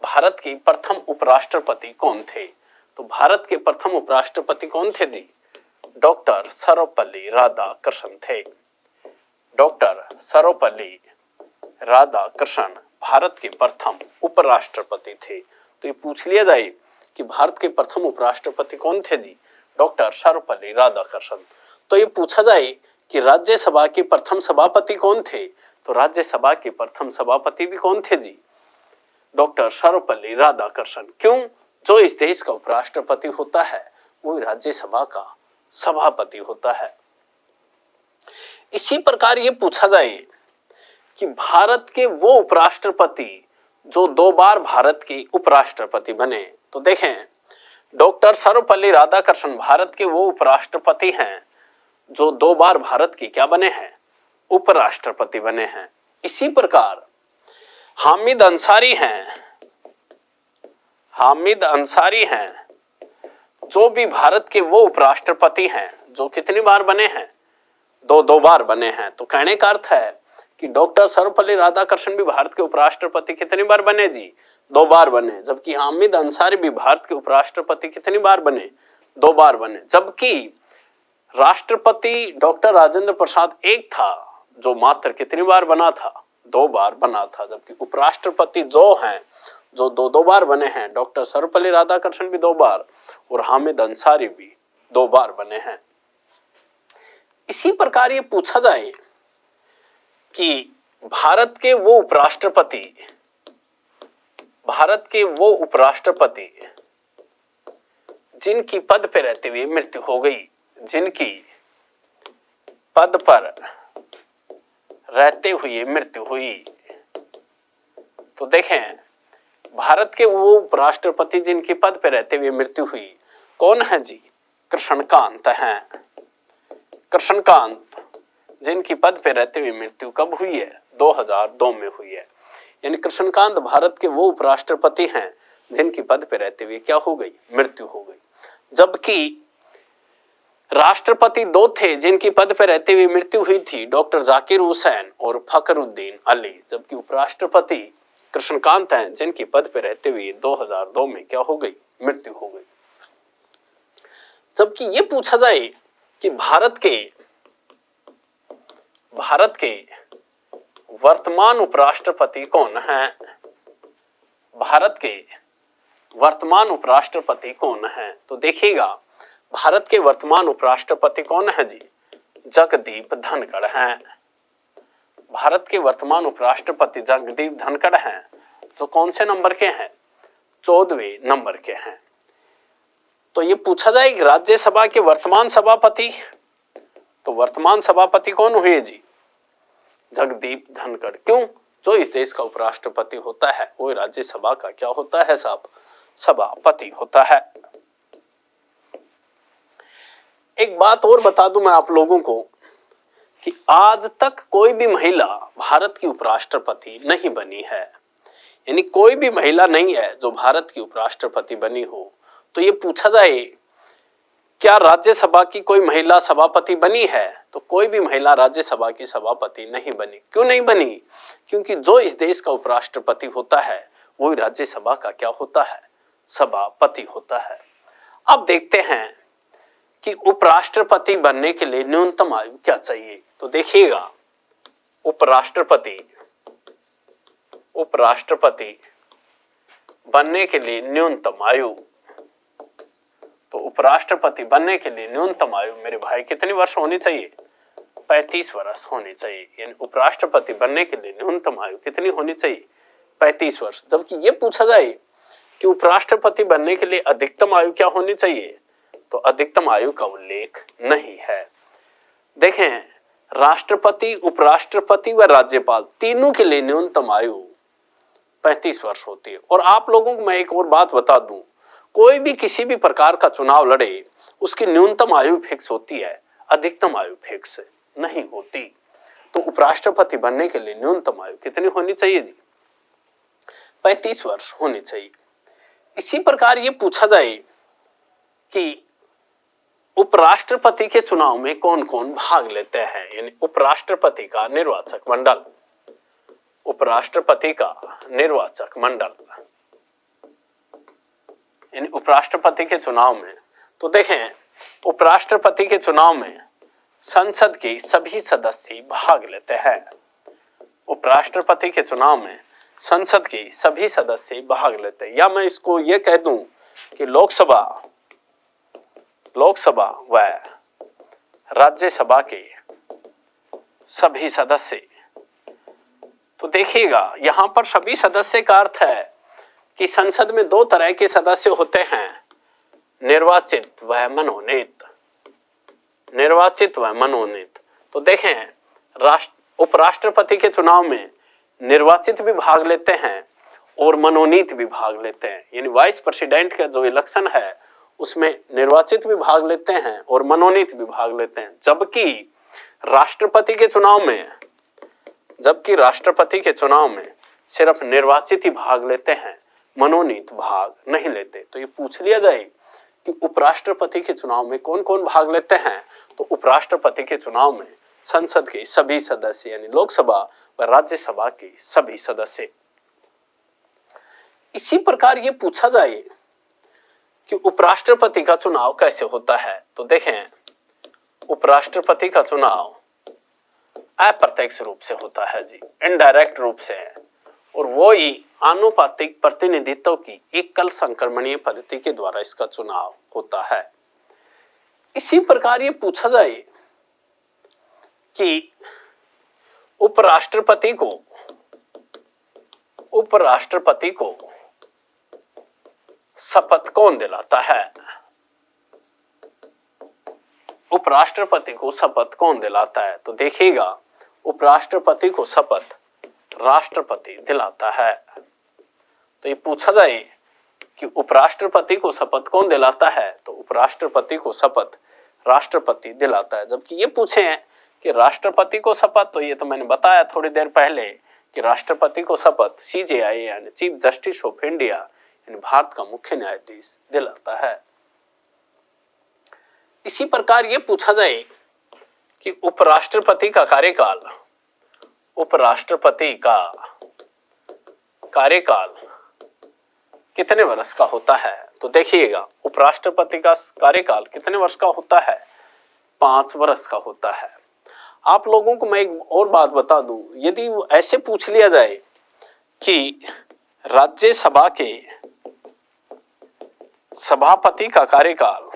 भारत के प्रथम उपराष्ट्रपति कौन थे। तो भारत के प्रथम उपराष्ट्रपति कौन थे जी, डॉक्टर सर्वपल्ली राधाकृष्णन थे। डॉक्टर सर्वपल्ली राधाकृष्णन भारत के प्रथम उपराष्ट्रपति थे। तो ये पूछ लिया जाए कि भारत के प्रथम उपराष्ट्रपति कौन थे जी, डॉक्टर सर्वपल्ली राधाकृष्णन। तो ये पूछा जाए कि राज्यसभा के प्रथम सभापति कौन थे, तो राज्यसभा के प्रथम सभापति भी कौन थे जी, डॉक्टर सर्वपल्ली राधाकृष्णन। क्यों, जो इस देश का उपराष्ट्रपति होता है, वो राज्यसभा का सभापति होता है। इसी प्रकार ये पूछा जाए कि भारत के वो उपराष्ट्रपति जो 2 बार भारत के उपराष्ट्रपति बने, तो देखें, डॉक्टर सर्वपल्ली राधाकृष्णन भारत के वो उपराष्ट्रपति हैं जो 2 बार भारत के क्या बने हैं, उपराष्ट्रपति बने हैं। इसी प्रकार हामिद अंसारी हैं, हामिद अंसारी हैं, जो भी भारत के वो उपराष्ट्रपति हैं जो कितनी बार बने हैं, दो बार बने हैं। तो कहने का अर्थ है कि डॉक्टर सर्वपल्ली राधाकृष्णन भी भारत के उपराष्ट्रपति कितनी बार बने जी, 2 बार बने। जबकि हामिद अंसारी भी भारत के उपराष्ट्रपति कितनी बार बने, 2 बार बने। जबकि राष्ट्रपति डॉक्टर राजेंद्र प्रसाद एक था जो मात्र कितनी बार बना था, 2 बार बना था। जबकि उपराष्ट्रपति जो हैं जो 2 बार बने हैं, डॉक्टर सर्वपल्ली राधाकृष्णन भी 2 बार और हामिद अंसारी भी 2 बार बने हैं। इसी प्रकार ये पूछा जाए कि भारत के वो उपराष्ट्रपति जिनकी पद पे रहते हुए मृत्यु हो गई, जिनकी पद पर रहते हुए मृत्यु हुई, तो देखें भारत के वो उपराष्ट्रपति जिनकी पद पे रहते हुए मृत्यु हुई कौन है जी, कृष्णकांत हैं। कृष्णकांत जिनकी पद पे रहते हुए मृत्यु कब हुई है, 2002 में हुई है। यानी कृष्णकांत भारत के वो उपराष्ट्रपति हैं जिनकी पद पे रहते हुए क्या हो गई, मृत्यु हो गई। जबकि राष्ट्रपति 2 थे जिनकी पद पे रहते हुए मृत्यु हुई थी, डॉक्टर जाकिर हुसैन और फखरुद्दीन अली। जबकि उपराष्ट्रपति कृष्णकांत हैं जिनकी पद पे रहते हुए 2002 में क्या हो गई, मृत्यु हो गई। जबकि ये पूछा जाए कि भारत के वर्तमान उपराष्ट्रपति कौन हैं, भारत के वर्तमान उपराष्ट्रपति कौन हैं, तो देखिएगा भारत के वर्तमान उपराष्ट्रपति कौन है जी, जगदीप धनखड़ हैं। भारत के वर्तमान उपराष्ट्रपति जगदीप धनखड़ हैं, जो कौन से नंबर के हैं, 14वें नंबर के हैं। तो ये पूछा जाए कि राज्यसभा के वर्तमान सभापति, तो वर्तमान सभापति कौन हुए जी, जगदीप धनखड़। क्यों, जो इस देश का उपराष्ट्रपति होता है वो राज्यसभा का क्या होता है साहब, सभापति होता है। एक बात और बता दूं मैं आप लोगों को कि आज तक कोई भी महिला भारत की उपराष्ट्रपति नहीं बनी है, यानी कोई भी महिला नहीं है जो भारत की उपराष्ट्रपति बनी हो। तो ये पूछा जाए क्या राज्यसभा की कोई महिला सभापति बनी है, तो कोई भी महिला राज्यसभा की सभापति नहीं बनी। क्यों नहीं बनी, क्योंकि जो इस देश का उपराष्ट्रपति होता है वो राज्यसभा का क्या होता है, सभापति होता है। अब देखते हैं कि उपराष्ट्रपति बनने के लिए न्यूनतम आयु क्या चाहिए। तो देखिएगा उपराष्ट्रपति बनने के लिए न्यूनतम आयु, तो उपराष्ट्रपति बनने के लिए न्यूनतम आयु मेरे भाई कितनी वर्ष होनी चाहिए, 35 वर्ष होनी चाहिए। यानी उपराष्ट्रपति बनने के लिए न्यूनतम आयु कितनी होनी चाहिए, 35 वर्ष। जबकि ये पूछा जाए कि उपराष्ट्रपति बनने के लिए अधिकतम आयु क्या होनी चाहिए, तो अधिकतम आयु का उल्लेख नहीं है। देखें राष्ट्रपति, उपराष्ट्रपति व राज्यपाल तीनों के लिए न्यूनतम आयु 35 वर्ष होती है। और आप लोगों को मैं एक और बात बता दूं, कोई भी किसी भी प्रकार का चुनाव लड़े उसकी न्यूनतम आयु फिक्स होती है, अधिकतम आयु फिक्स नहीं होती। तो उपराष्ट्रपति बनने के लिए न्यूनतम आयु कितनी होनी चाहिए जी, 35 वर्ष होनी चाहिए। इसी प्रकार ये पूछा जाए कि उपराष्ट्रपति के चुनाव में कौन कौन भाग लेते हैं, यानी उपराष्ट्रपति का निर्वाचक मंडल, उपराष्ट्रपति का निर्वाचक मंडल यानी उपराष्ट्रपति के चुनाव में। तो देखें उपराष्ट्रपति के चुनाव में संसद के सभी सदस्य भाग लेते हैं। उपराष्ट्रपति के चुनाव में संसद के सभी सदस्य भाग लेते हैं, या मैं इसको ये कह दूं कि लोकसभा व राज्यसभा के सभी सदस्य। तो देखिएगा यहां पर सभी सदस्य का अर्थ है कि संसद में 2 तरह के सदस्य होते हैं, निर्वाचित व मनोनीत। निर्वाचित व मनोनीत। तो देखें उपराष्ट्रपति के चुनाव में निर्वाचित भी भाग लेते हैं और मनोनीत भी भाग लेते हैं, यानी वाइस प्रेसिडेंट का जो इलेक्शन है उसमें निर्वाचित भी भाग लेते हैं और मनोनीत भी भाग लेते हैं। जबकि राष्ट्रपति के चुनाव में सिर्फ निर्वाचित ही भाग लेते हैं, मनोनीत भाग नहीं लेते। तो ये पूछ लिया जाए कि उपराष्ट्रपति के चुनाव में कौन कौन भाग लेते हैं, तो उपराष्ट्रपति के चुनाव में संसद के सभी सदस्य यानी लोकसभा व राज्यसभा के सभी सदस्य। इसी प्रकार ये पूछा जाए कि उपराष्ट्रपति का चुनाव कैसे होता है, तो देखें उपराष्ट्रपति का चुनाव अप्रत्यक्ष रूप से होता है जी, इनडायरेक्ट रूप से है, और वो ही आनुपातिक प्रतिनिधित्व की एकल संक्रमणीय पद्धति के द्वारा इसका चुनाव होता है। इसी प्रकार ये पूछा जाए कि उपराष्ट्रपति को शपथ कौन दिलाता है, उपराष्ट्रपति को शपथ कौन दिलाता है, तो देखिएगा उपराष्ट्रपति को शपथ राष्ट्रपति दिलाता है। तो ये पूछा जाए कि उपराष्ट्रपति को शपथ कौन दिलाता है, तो उपराष्ट्रपति को शपथ राष्ट्रपति दिलाता है। जबकि ये पूछे हैं कि राष्ट्रपति को शपथ, तो ये तो मैंने बताया थोड़ी देर पहले कि राष्ट्रपति को शपथ सीजेआई यानी चीफ जस्टिस ऑफ इंडिया यानी भारत का मुख्य न्यायाधीश दिलाता है। इसी प्रकार ये पूछा जाए कि उपराष्ट्रपति का कार्यकाल कितने वर्ष का होता है, तो देखिएगा उपराष्ट्रपति का कार्यकाल कितने वर्ष का होता है, 5 वर्ष का होता है। आप लोगों को मैं एक और बात बता दूं, यदि ऐसे पूछ लिया जाए कि राज्यसभा के सभापति का कार्यकाल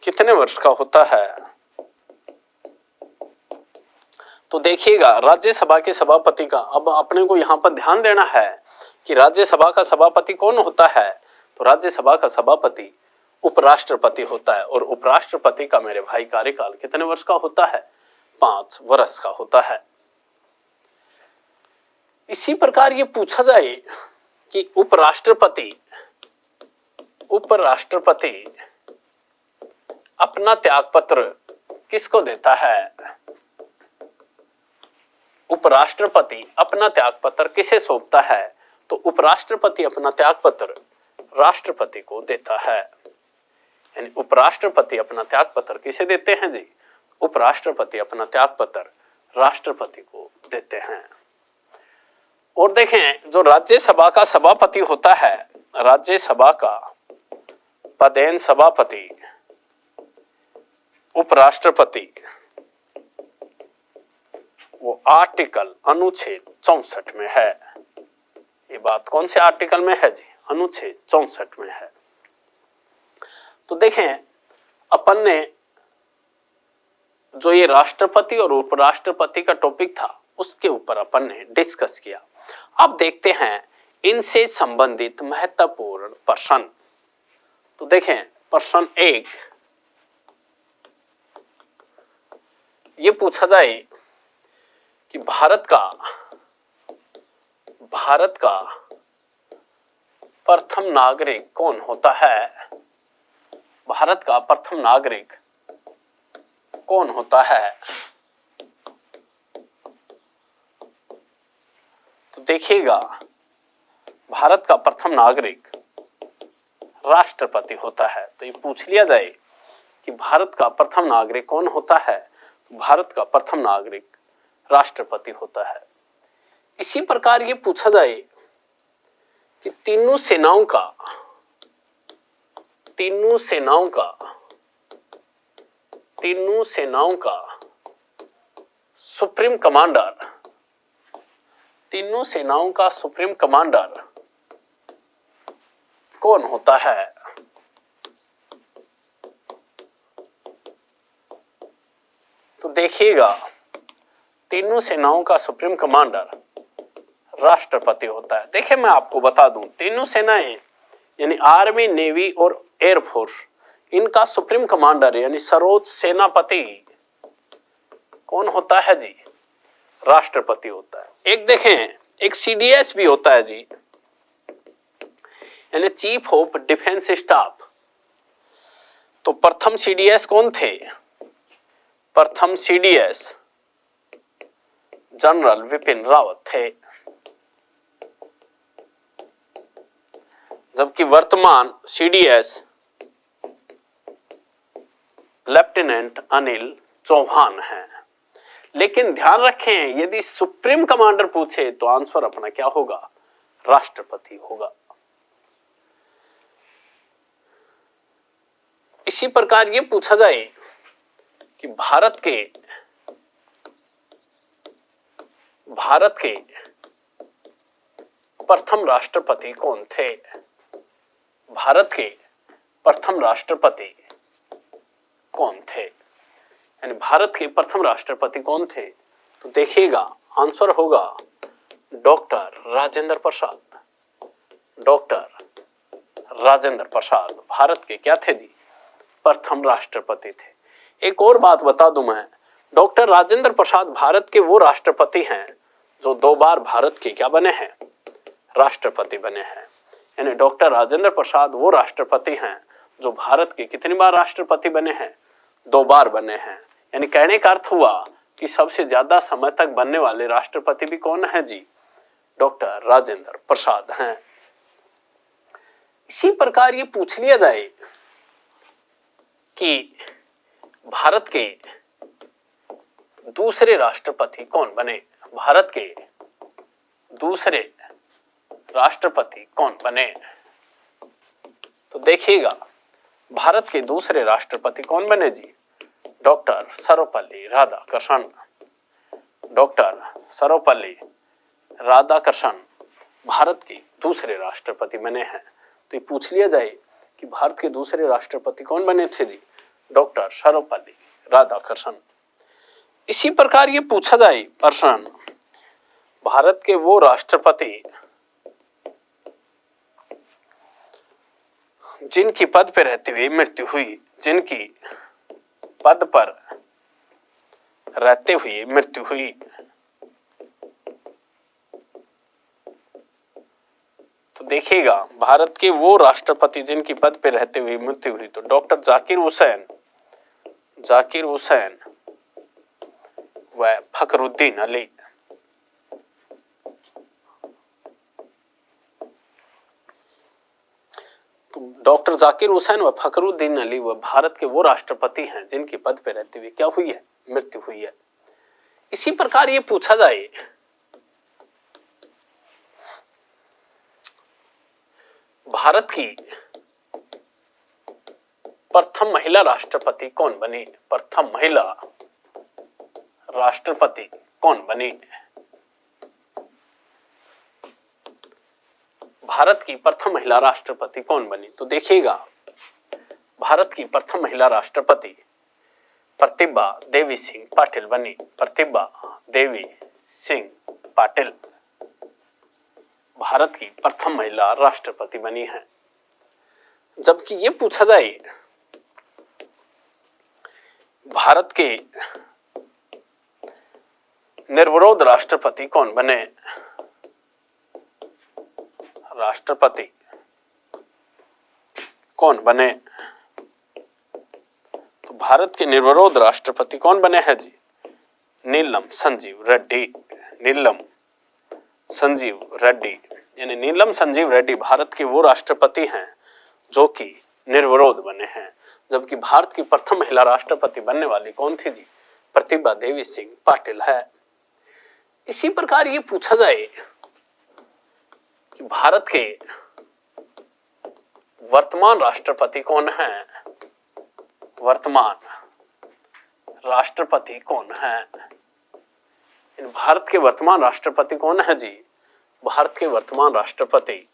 कितने वर्ष का होता है, तो देखिएगा राज्यसभा के सभापति का, अब अपने को यहां पर ध्यान देना है कि राज्यसभा का सभापति कौन होता है, तो राज्यसभा का सभापति उपराष्ट्रपति होता है, और उपराष्ट्रपति का मेरे भाई कार्यकाल कितने वर्ष का होता है, 5 वर्ष का होता है। इसी प्रकार ये पूछा जाए कि उपराष्ट्रपति अपना त्यागपत्र किसको देता है, उपराष्ट्रपति अपना त्यागपत्र किसे सौंपता है, तो उपराष्ट्रपति अपना त्यागपत्र राष्ट्रपति को देता है। यानी उपराष्ट्रपति अपना त्यागपत्र किसे देते हैं जी, उपराष्ट्रपति अपना त्यागपत्र राष्ट्रपति को देते हैं। और देखें जो राज्यसभा का सभापति होता है, राज्यसभा का पदेन सभापति उपराष्ट्रपति, वो आर्टिकल अनुच्छेद 64 में है। ये बात कौन से आर्टिकल में है जी, अनुच्छेद 64 में है। तो देखें अपन ने जो ये राष्ट्रपति और उपराष्ट्रपति का टॉपिक था उसके ऊपर अपन ने डिस्कस किया। अब देखते हैं इनसे संबंधित महत्वपूर्ण प्रश्न। तो देखें प्रश्न 1 ये पूछा जाए कि भारत का प्रथम नागरिक कौन होता है, भारत का प्रथम नागरिक कौन होता है, तो देखिएगा भारत का प्रथम नागरिक राष्ट्रपति होता है। तो ये पूछ लिया जाए कि भारत का प्रथम नागरिक कौन होता है, तो भारत का प्रथम नागरिक राष्ट्रपति होता है। इसी प्रकार ये पूछा जाए कि तीनों सेनाओं का सुप्रीम कमांडर कौन होता है, तो देखिएगा तीनों सेनाओं का सुप्रीम कमांडर राष्ट्रपति होता है। देखिए मैं आपको बता दूं, तीनों सेनाएं यानी आर्मी, नेवी और एयरफोर्स, इनका सुप्रीम कमांडर यानी सर्वोच्च सेनापति कौन होता है जी, राष्ट्रपति होता है। एक देखें एक सीडीएस भी होता है जी, यानी चीफ ऑफ डिफेंस स्टाफ। तो प्रथम सीडीएस कौन थे, प्रथम सीडीएस जनरल विपिन रावत थे। जबकि वर्तमान CDS लेफ्टिनेंट अनिल चौहान है। लेकिन ध्यान रखें, यदि सुप्रीम कमांडर पूछे तो आंसर अपना क्या होगा? राष्ट्रपति होगा। इसी प्रकार ये पूछा जाए कि भारत के प्रथम राष्ट्रपति कौन थे? भारत के प्रथम राष्ट्रपति कौन थे? यानी भारत के प्रथम राष्ट्रपति कौन थे? तो देखिएगा, आंसर होगा डॉक्टर राजेंद्र प्रसाद। डॉक्टर राजेंद्र प्रसाद भारत के क्या थे जी? प्रथम राष्ट्रपति थे। एक और बात बता दूं मैं, डॉक्टर राजेंद्र प्रसाद भारत के वो राष्ट्रपति हैं जो 2 बार भारत के क्या बने हैं? राष्ट्रपति बने हैं। यानी डॉक्टर राजेंद्र प्रसाद वो राष्ट्रपति हैं जो भारत के कितनी बार राष्ट्रपति बने हैं? 2 बार बने हैं। यानी कहने का अर्थ हुआ कि सबसे ज्यादा समय तक बनने वाले राष्ट्रपति भी कौन है जी? डॉक्टर राजेंद्र प्रसाद हैं। इसी प्रकार ये पूछ लिया जाए कि भारत के दूसरे राष्ट्रपति कौन बने? भारत के दूसरे राष्ट्रपति कौन बने? तो देखिएगा, भारत के दूसरे राष्ट्रपति कौन बने जी? डॉक्टर सर्वपल्ली राधाकृष्णन। डॉक्टर सर्वपल्ली राधाकृष्णन भारत के दूसरे राष्ट्रपति बने हैं। तो ये पूछ लिया जाए कि भारत के दूसरे राष्ट्रपति कौन बने थे जी? डॉक्टर सर्वपल्ली राधाकृष्णन। इसी प्रकार ये पूछा जाए प्रश्न, भारत के वो राष्ट्रपति जिनकी पद पर रहते हुए मृत्यु हुई, जिनकी पद पर रहते हुए मृत्यु हुई, तो देखिएगा, भारत के वो राष्ट्रपति जिनकी पद पर रहते हुए मृत्यु हुई, तो डॉक्टर जाकिर हुसैन व फखरुद्दीन अली। डॉक्टर जाकिर हुसैन व फखरुद्दीन अली व भारत के वो राष्ट्रपति हैं जिनकी पद पर रहते हुए क्या हुई है? मृत्यु हुई है। इसी प्रकार ये पूछा जाए, भारत की प्रथम महिला राष्ट्रपति कौन बनी? प्रथम महिला राष्ट्रपति कौन बनी? भारत की प्रथम महिला राष्ट्रपति कौन बनी? तो देखिएगा, भारत की प्रथम महिला राष्ट्रपति प्रतिभा देवी सिंह पाटिल बनी। प्रतिभा देवी सिंह पाटिल भारत की प्रथम महिला राष्ट्रपति बनी है। जबकि ये पूछा जाए, भारत के निर्विरोध राष्ट्रपति कौन बने? राष्ट्रपति कौन बने? तो भारत के निर्विरोध राष्ट्रपति कौन बने हैं जी? नीलम संजीव रेड्डी। नीलम संजीव रेड्डी, यानी नीलम संजीव रेड्डी भारत के वो राष्ट्रपति हैं जो कि निर्विरोध बने हैं। जबकि भारत की प्रथम महिला राष्ट्रपति बनने वाली कौन थी जी? प्रतिभा देवी सिंह पाटिल है। इसी प्रकार ये पूछा जाए कि भारत के वर्तमान राष्ट्रपति कौन है? वर्तमान राष्ट्रपति कौन है? इन भारत के वर्तमान राष्ट्रपति कौन है जी? भारत के वर्तमान राष्ट्रपति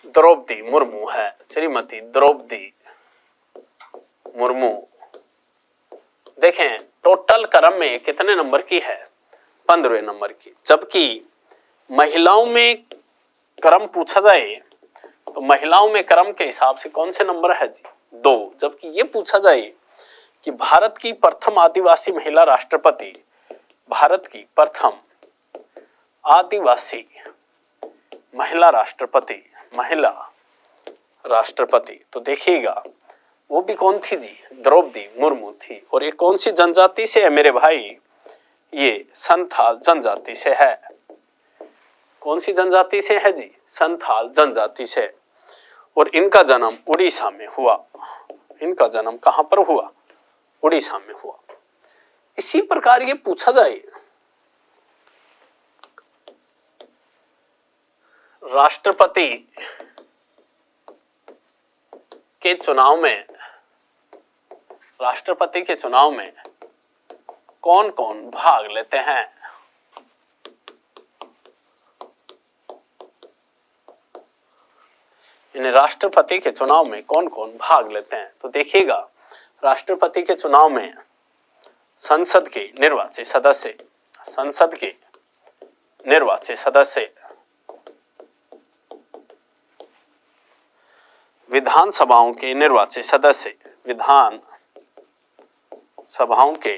द्रौपदी मुर्मू है। श्रीमती द्रौपदी मुर्मू। देखें, टोटल क्रम में कितने नंबर की है? 15वें नंबर की। जबकि महिलाओं में क्रम पूछा जाए तो महिलाओं में क्रम के हिसाब से कौन से नंबर है जी? 2। जबकि ये पूछा जाए कि भारत की प्रथम आदिवासी महिला राष्ट्रपति, भारत की प्रथम आदिवासी महिला राष्ट्रपति, तो देखिएगा वो भी कौन थी जी? द्रौपदी मुर्मू थी। और ये कौन सी जनजाति से है मेरे भाई? ये संथाल जनजाति से है। कौन सी जनजाति से है जी? संथाल जनजाति से, और इनका जन्म उड़ीसा में हुआ। इनका जन्म कहां पर हुआ? उड़ीसा में हुआ। इसी प्रकार ये पूछा जाए, राष्ट्रपति के चुनाव में, राष्ट्रपति के चुनाव में कौन कौन भाग लेते हैं? यानी राष्ट्रपति के चुनाव में कौन कौन भाग लेते हैं? तो देखिएगा, राष्ट्रपति के चुनाव में संसद के निर्वाचित सदस्य, संसद के निर्वाचित सदस्य, विधानसभाओं के निर्वाचित सदस्य, विधान सभाओं के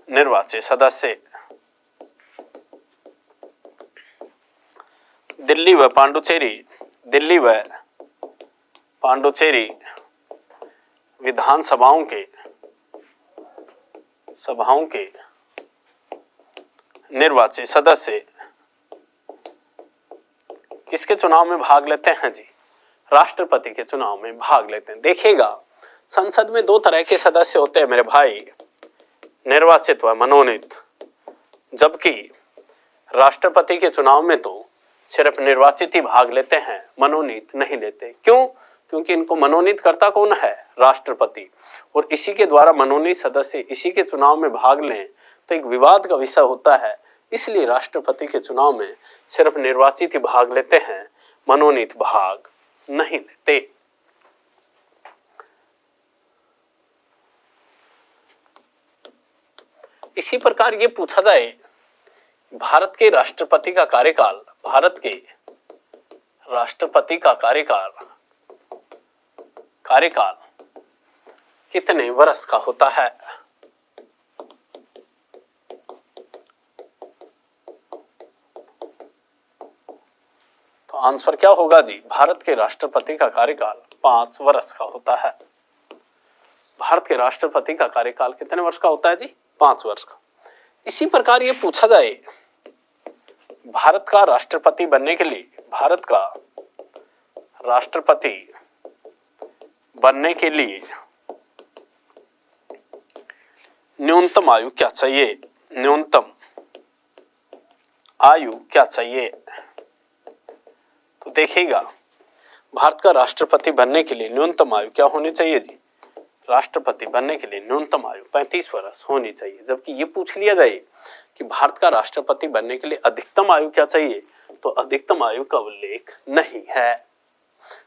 निर्वाचित सदस्य, दिल्ली व पांडुचेरी, दिल्ली व पांडुचेरी विधानसभाओं के सभाओं के निर्वाचित सदस्य किसके चुनाव में भाग लेते हैं जी? राष्ट्रपति के चुनाव में भाग लेते हैं। देखिएगा, संसद में दो तरह के सदस्य होते हैं मेरे भाई, निर्वाचित व मनोनीत, जबकि राष्ट्रपति के चुनाव में तो सिर्फ निर्वाचित ही भाग लेते हैं, मनोनीत नहीं लेते। क्यों? क्योंकि इनको मनोनीत करता कौन है? राष्ट्रपति। और इसी के द्वारा मनोनीत सदस्य इसी के चुनाव में भाग लें तो एक विवाद का विषय होता है, इसलिए राष्ट्रपति के चुनाव में सिर्फ निर्वाचित ही भाग लेते हैं, मनोनीत भाग नहीं लेते। इसी प्रकार ये पूछा जाए, भारत के राष्ट्रपति का कार्यकाल, भारत के राष्ट्रपति का कार्यकाल कितने वर्ष का होता है? तो आंसर क्या होगा जी? भारत के राष्ट्रपति का कार्यकाल 5 वर्ष का होता है। भारत के राष्ट्रपति का कार्यकाल कितने वर्ष का होता है जी? 5 वर्ष का। इसी प्रकार ये पूछा जाए, भारत का राष्ट्रपति बनने के लिए, भारत का राष्ट्रपति बनने के लिए न्यूनतम आयु क्या चाहिए? न्यूनतम आयु क्या चाहिए? तो देखिएगा, भारत का राष्ट्रपति बनने के लिए न्यूनतम आयु क्या होनी चाहिए जी? राष्ट्रपति बनने के लिए न्यूनतम आयु 35 वर्ष होनी चाहिए। जबकि ये पूछ लिया जाए कि भारत का राष्ट्रपति बनने के लिए अधिकतम आयु क्या चाहिए, तो अधिकतम आयु का उल्लेख नहीं है।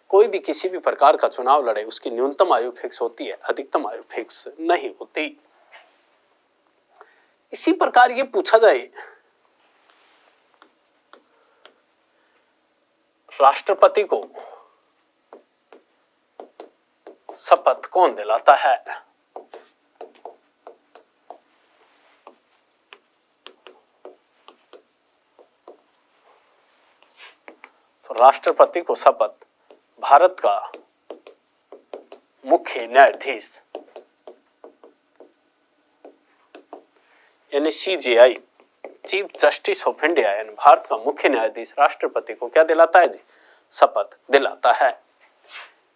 कोई भी किसी भी प्रकार का चुनाव लड़े उसकी न्यूनतम आयु फिक्स होती है, अधिकतम आयु फिक्स नहीं होती। इसी प्रकार ये पूछा जाए, राष्ट्रपति को शपथ कौन दिलाता है? तो राष्ट्रपति को शपथ भारत का मुख्य न्यायाधीश यानी CJI, chief justice of India, यानी भारत का मुख्य न्यायाधीश राष्ट्रपति को क्या दिलाता है जी? शपथ दिलाता है।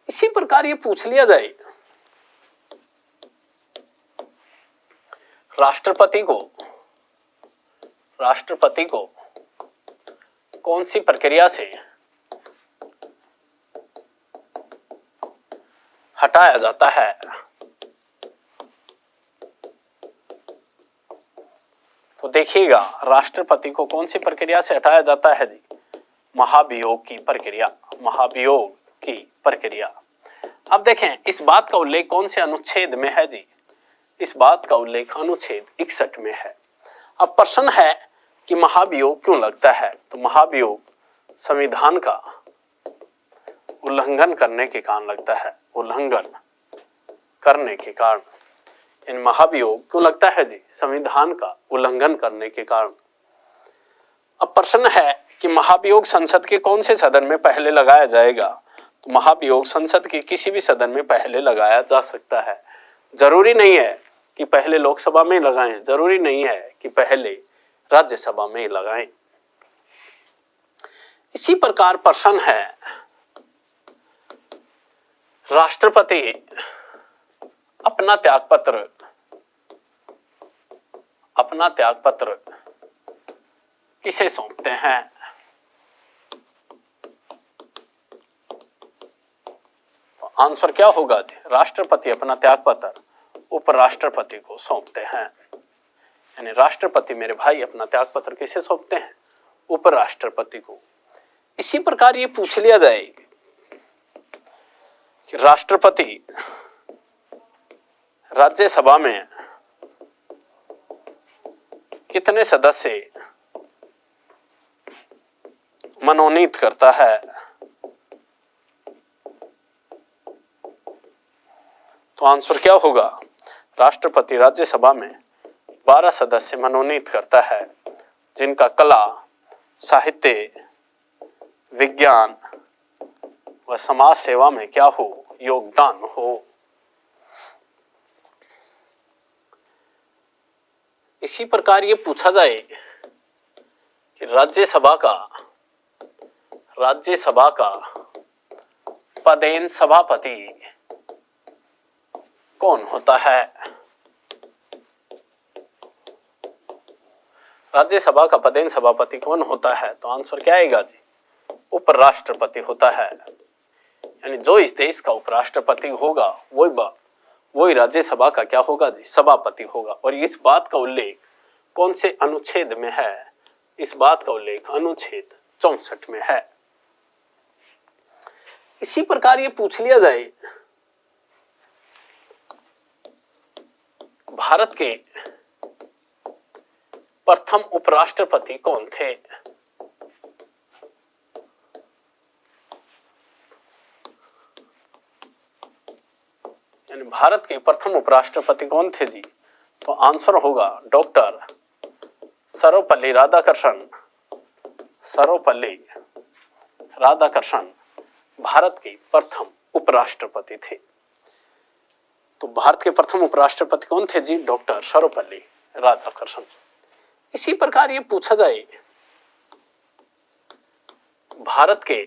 इसी प्रकार ये पूछ लिया जाए, राष्ट्रपति को कौन सी प्रक्रिया से हटाया जाता है? तो देखिएगा, राष्ट्रपति को कौन सी प्रक्रिया से हटाया जाता है जी? महाभियोग की प्रक्रिया, महाभियोग की प्रक्रिया। अब देखें, इस बात का उल्लेख कौन से अनुच्छेद में है जी? इस बात का उल्लेख अनुच्छेद 61 में है। अब प्रश्न है कि महाभियोग क्यों लगता है? तो महाभियोग संविधान का उल्लंघन करने के कारण लगता है, उल्लंघन करने के कारण। इन महाभियोग क्यों लगता है जी? संविधान का उल्लंघन करने के कारण। अब प्रश्न है कि महाभियोग संसद के कौन से सदन में पहले लगाया जाएगा? तो महाभियोग संसद के किसी भी सदन में पहले लगाया जा सकता है। जरूरी नहीं है कि पहले लोकसभा में लगाएं, जरूरी नहीं है कि पहले राज्यसभा में लगाएं। इसी प्रकार प्रश्न है, राष्ट्रपति अपना त्याग पत्र किसे सौंपते हैं? तो आंसर क्या होगा जी? राष्ट्रपति अपना त्याग पत्र उपराष्ट्रपति को सौंपते हैं। यानी राष्ट्रपति मेरे भाई अपना त्याग पत्र किसे सौंपते हैं? उपराष्ट्रपति को। इसी प्रकार ये पूछ लिया जाए कि राष्ट्रपति राज्यसभा में कितने सदस्य मनोनीत करता है? तो आंसर क्या होगा? राष्ट्रपति राज्यसभा में 12 सदस्य मनोनीत करता है, जिनका कला, साहित्य, विज्ञान व समाज सेवा में क्या हो? योगदान हो। इसी प्रकार ये पूछा जाए कि राज्यसभा का पदेन सभापति कौन होता है? राज्यसभा का पदेन सभापति कौन होता है? तो आंसर क्या आएगा जी? उपराष्ट्रपति होता है। यानी जो इस देश का उपराष्ट्रपति होगा वही राज्यसभा का क्या होगा जी? सभापति होगा। और इस बात का उल्लेख कौन से अनुच्छेद में है? इस बात का उल्लेख अनुच्छेद 64 में है। इसी प्रकार ये पूछ लिया जाए, भारत के प्रथम उपराष्ट्रपति कौन थे? यानी भारत के प्रथम उपराष्ट्रपति कौन थे जी? तो आंसर होगा डॉक्टर सर्वपल्ली राधाकृष्णन भारत के प्रथम उपराष्ट्रपति थे। तो भारत के प्रथम उपराष्ट्रपति कौन थे जी? डॉक्टर सर्वपल्ली राधाकृष्णन। इसी प्रकार ये पूछा जाए, भारत के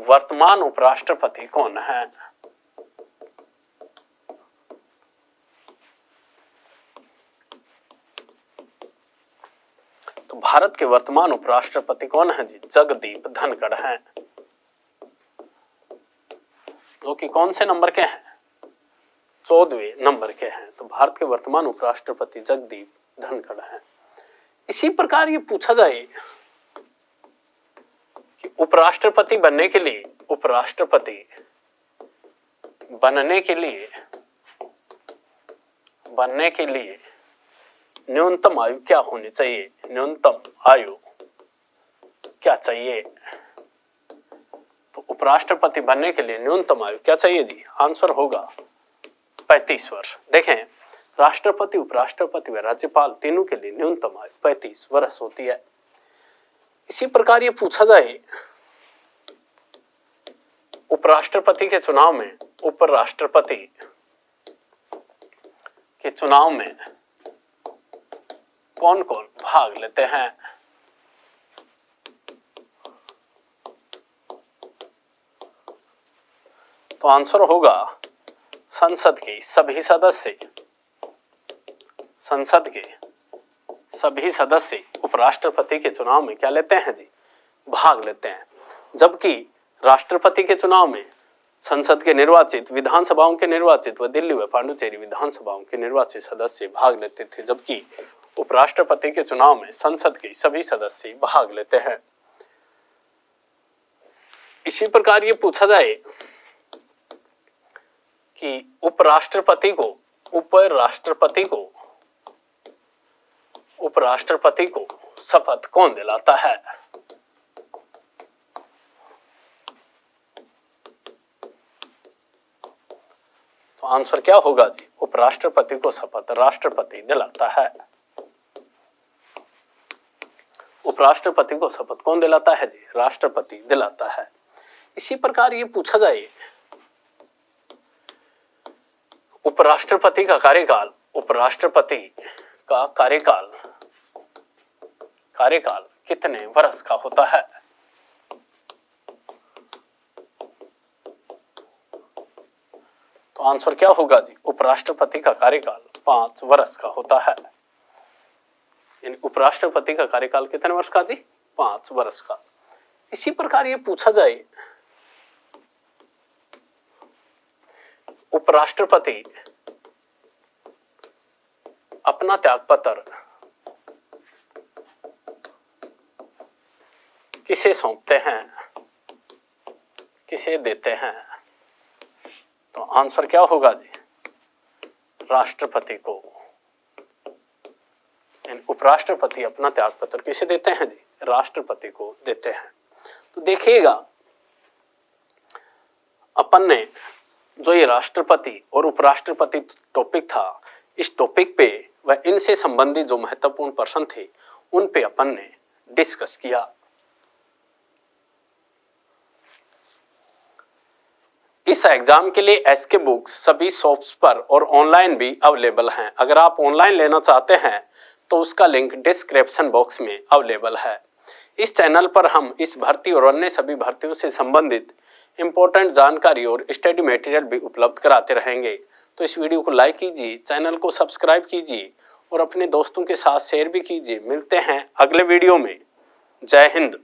वर्तमान उपराष्ट्रपति कौन है? तो भारत के वर्तमान उपराष्ट्रपति कौन है जी? जगदीप धनखड़ हैं, जो कि कौन से नंबर के हैं? 14वें नंबर के हैं। तो भारत के वर्तमान उपराष्ट्रपति जगदीप धनखड़ हैं। इसी प्रकार ये पूछा जाए कि उपराष्ट्रपति बनने के लिए न्यूनतम आयु क्या होनी चाहिए? न्यूनतम आयु क्या चाहिए? तो उपराष्ट्रपति बनने के लिए न्यूनतम आयु क्या चाहिए जी? आंसर होगा 35 वर्ष। देखें, राष्ट्रपति, उपराष्ट्रपति व राज्यपाल तीनों के लिए न्यूनतम आयु 35 वर्ष होती है। इसी प्रकार ये पूछा जाए, उपराष्ट्रपति के चुनाव में कौन कौन भाग लेते हैं? तो आंसर होगा संसद के सभी सदस्य उपराष्ट्रपति के चुनाव में क्या लेते हैं जी? भाग लेते हैं। जबकि राष्ट्रपति के चुनाव में संसद के निर्वाचित, विधानसभाओं के निर्वाचित व दिल्ली व पांडुचेरी विधानसभाओं के निर्वाचित सदस्य भाग लेते थे, जबकि उपराष्ट्रपति के चुनाव में संसद के सभी सदस्य भाग लेते हैं। इसी प्रकार ये पूछा जाए कि उपराष्ट्रपति को शपथ कौन दिलाता है? तो आंसर क्या होगा जी? उपराष्ट्रपति को शपथ राष्ट्रपति दिलाता है। उपराष्ट्रपति को शपथ कौन दिलाता है जी? राष्ट्रपति दिलाता है। इसी प्रकार ये पूछा जाए, उपराष्ट्रपति का कार्यकाल कितने वर्ष का होता है? तो आंसर क्या होगा जी? उपराष्ट्रपति का कार्यकाल 5 वर्ष का होता है। यानी उपराष्ट्रपति का कार्यकाल कितने वर्ष का जी? 5 वर्ष का। इसी प्रकार ये पूछा जाए, उपराष्ट्रपति अपना त्यागपत्र किसे सौंपते हैं, किसे देते हैं? तो आंसर क्या होगा जी? राष्ट्रपति को। उपराष्ट्रपति अपना त्यागपत्र किसे देते हैं जी? राष्ट्रपति को देते हैं। तो देखिएगा, अपन ने जो ये राष्ट्रपति और उपराष्ट्रपति टॉपिक था, इस टॉपिक पे व इनसे संबंधित जो महत्वपूर्ण प्रश्न थे उन पे अपन ने डिस्कस किया। इस एग्जाम के लिए एसके बुक्स सभी शॉप्स पर और ऑनलाइन भी अवेलेबल हैं। अगर आप ऑनलाइन लेना चाहते हैं तो उसका लिंक डिस्क्रिप्शन बॉक्स में अवेलेबल है। इस चैनल पर हम इस भर्ती और अन्य सभी भर्तियों से संबंधित इंपॉर्टेंट जानकारी और स्टडी मटेरियल भी उपलब्ध कराते रहेंगे। तो इस वीडियो को लाइक कीजिए, चैनल को सब्सक्राइब कीजिए और अपने दोस्तों के साथ शेयर भी कीजिए। मिलते हैं अगले वीडियो में। जय हिंद।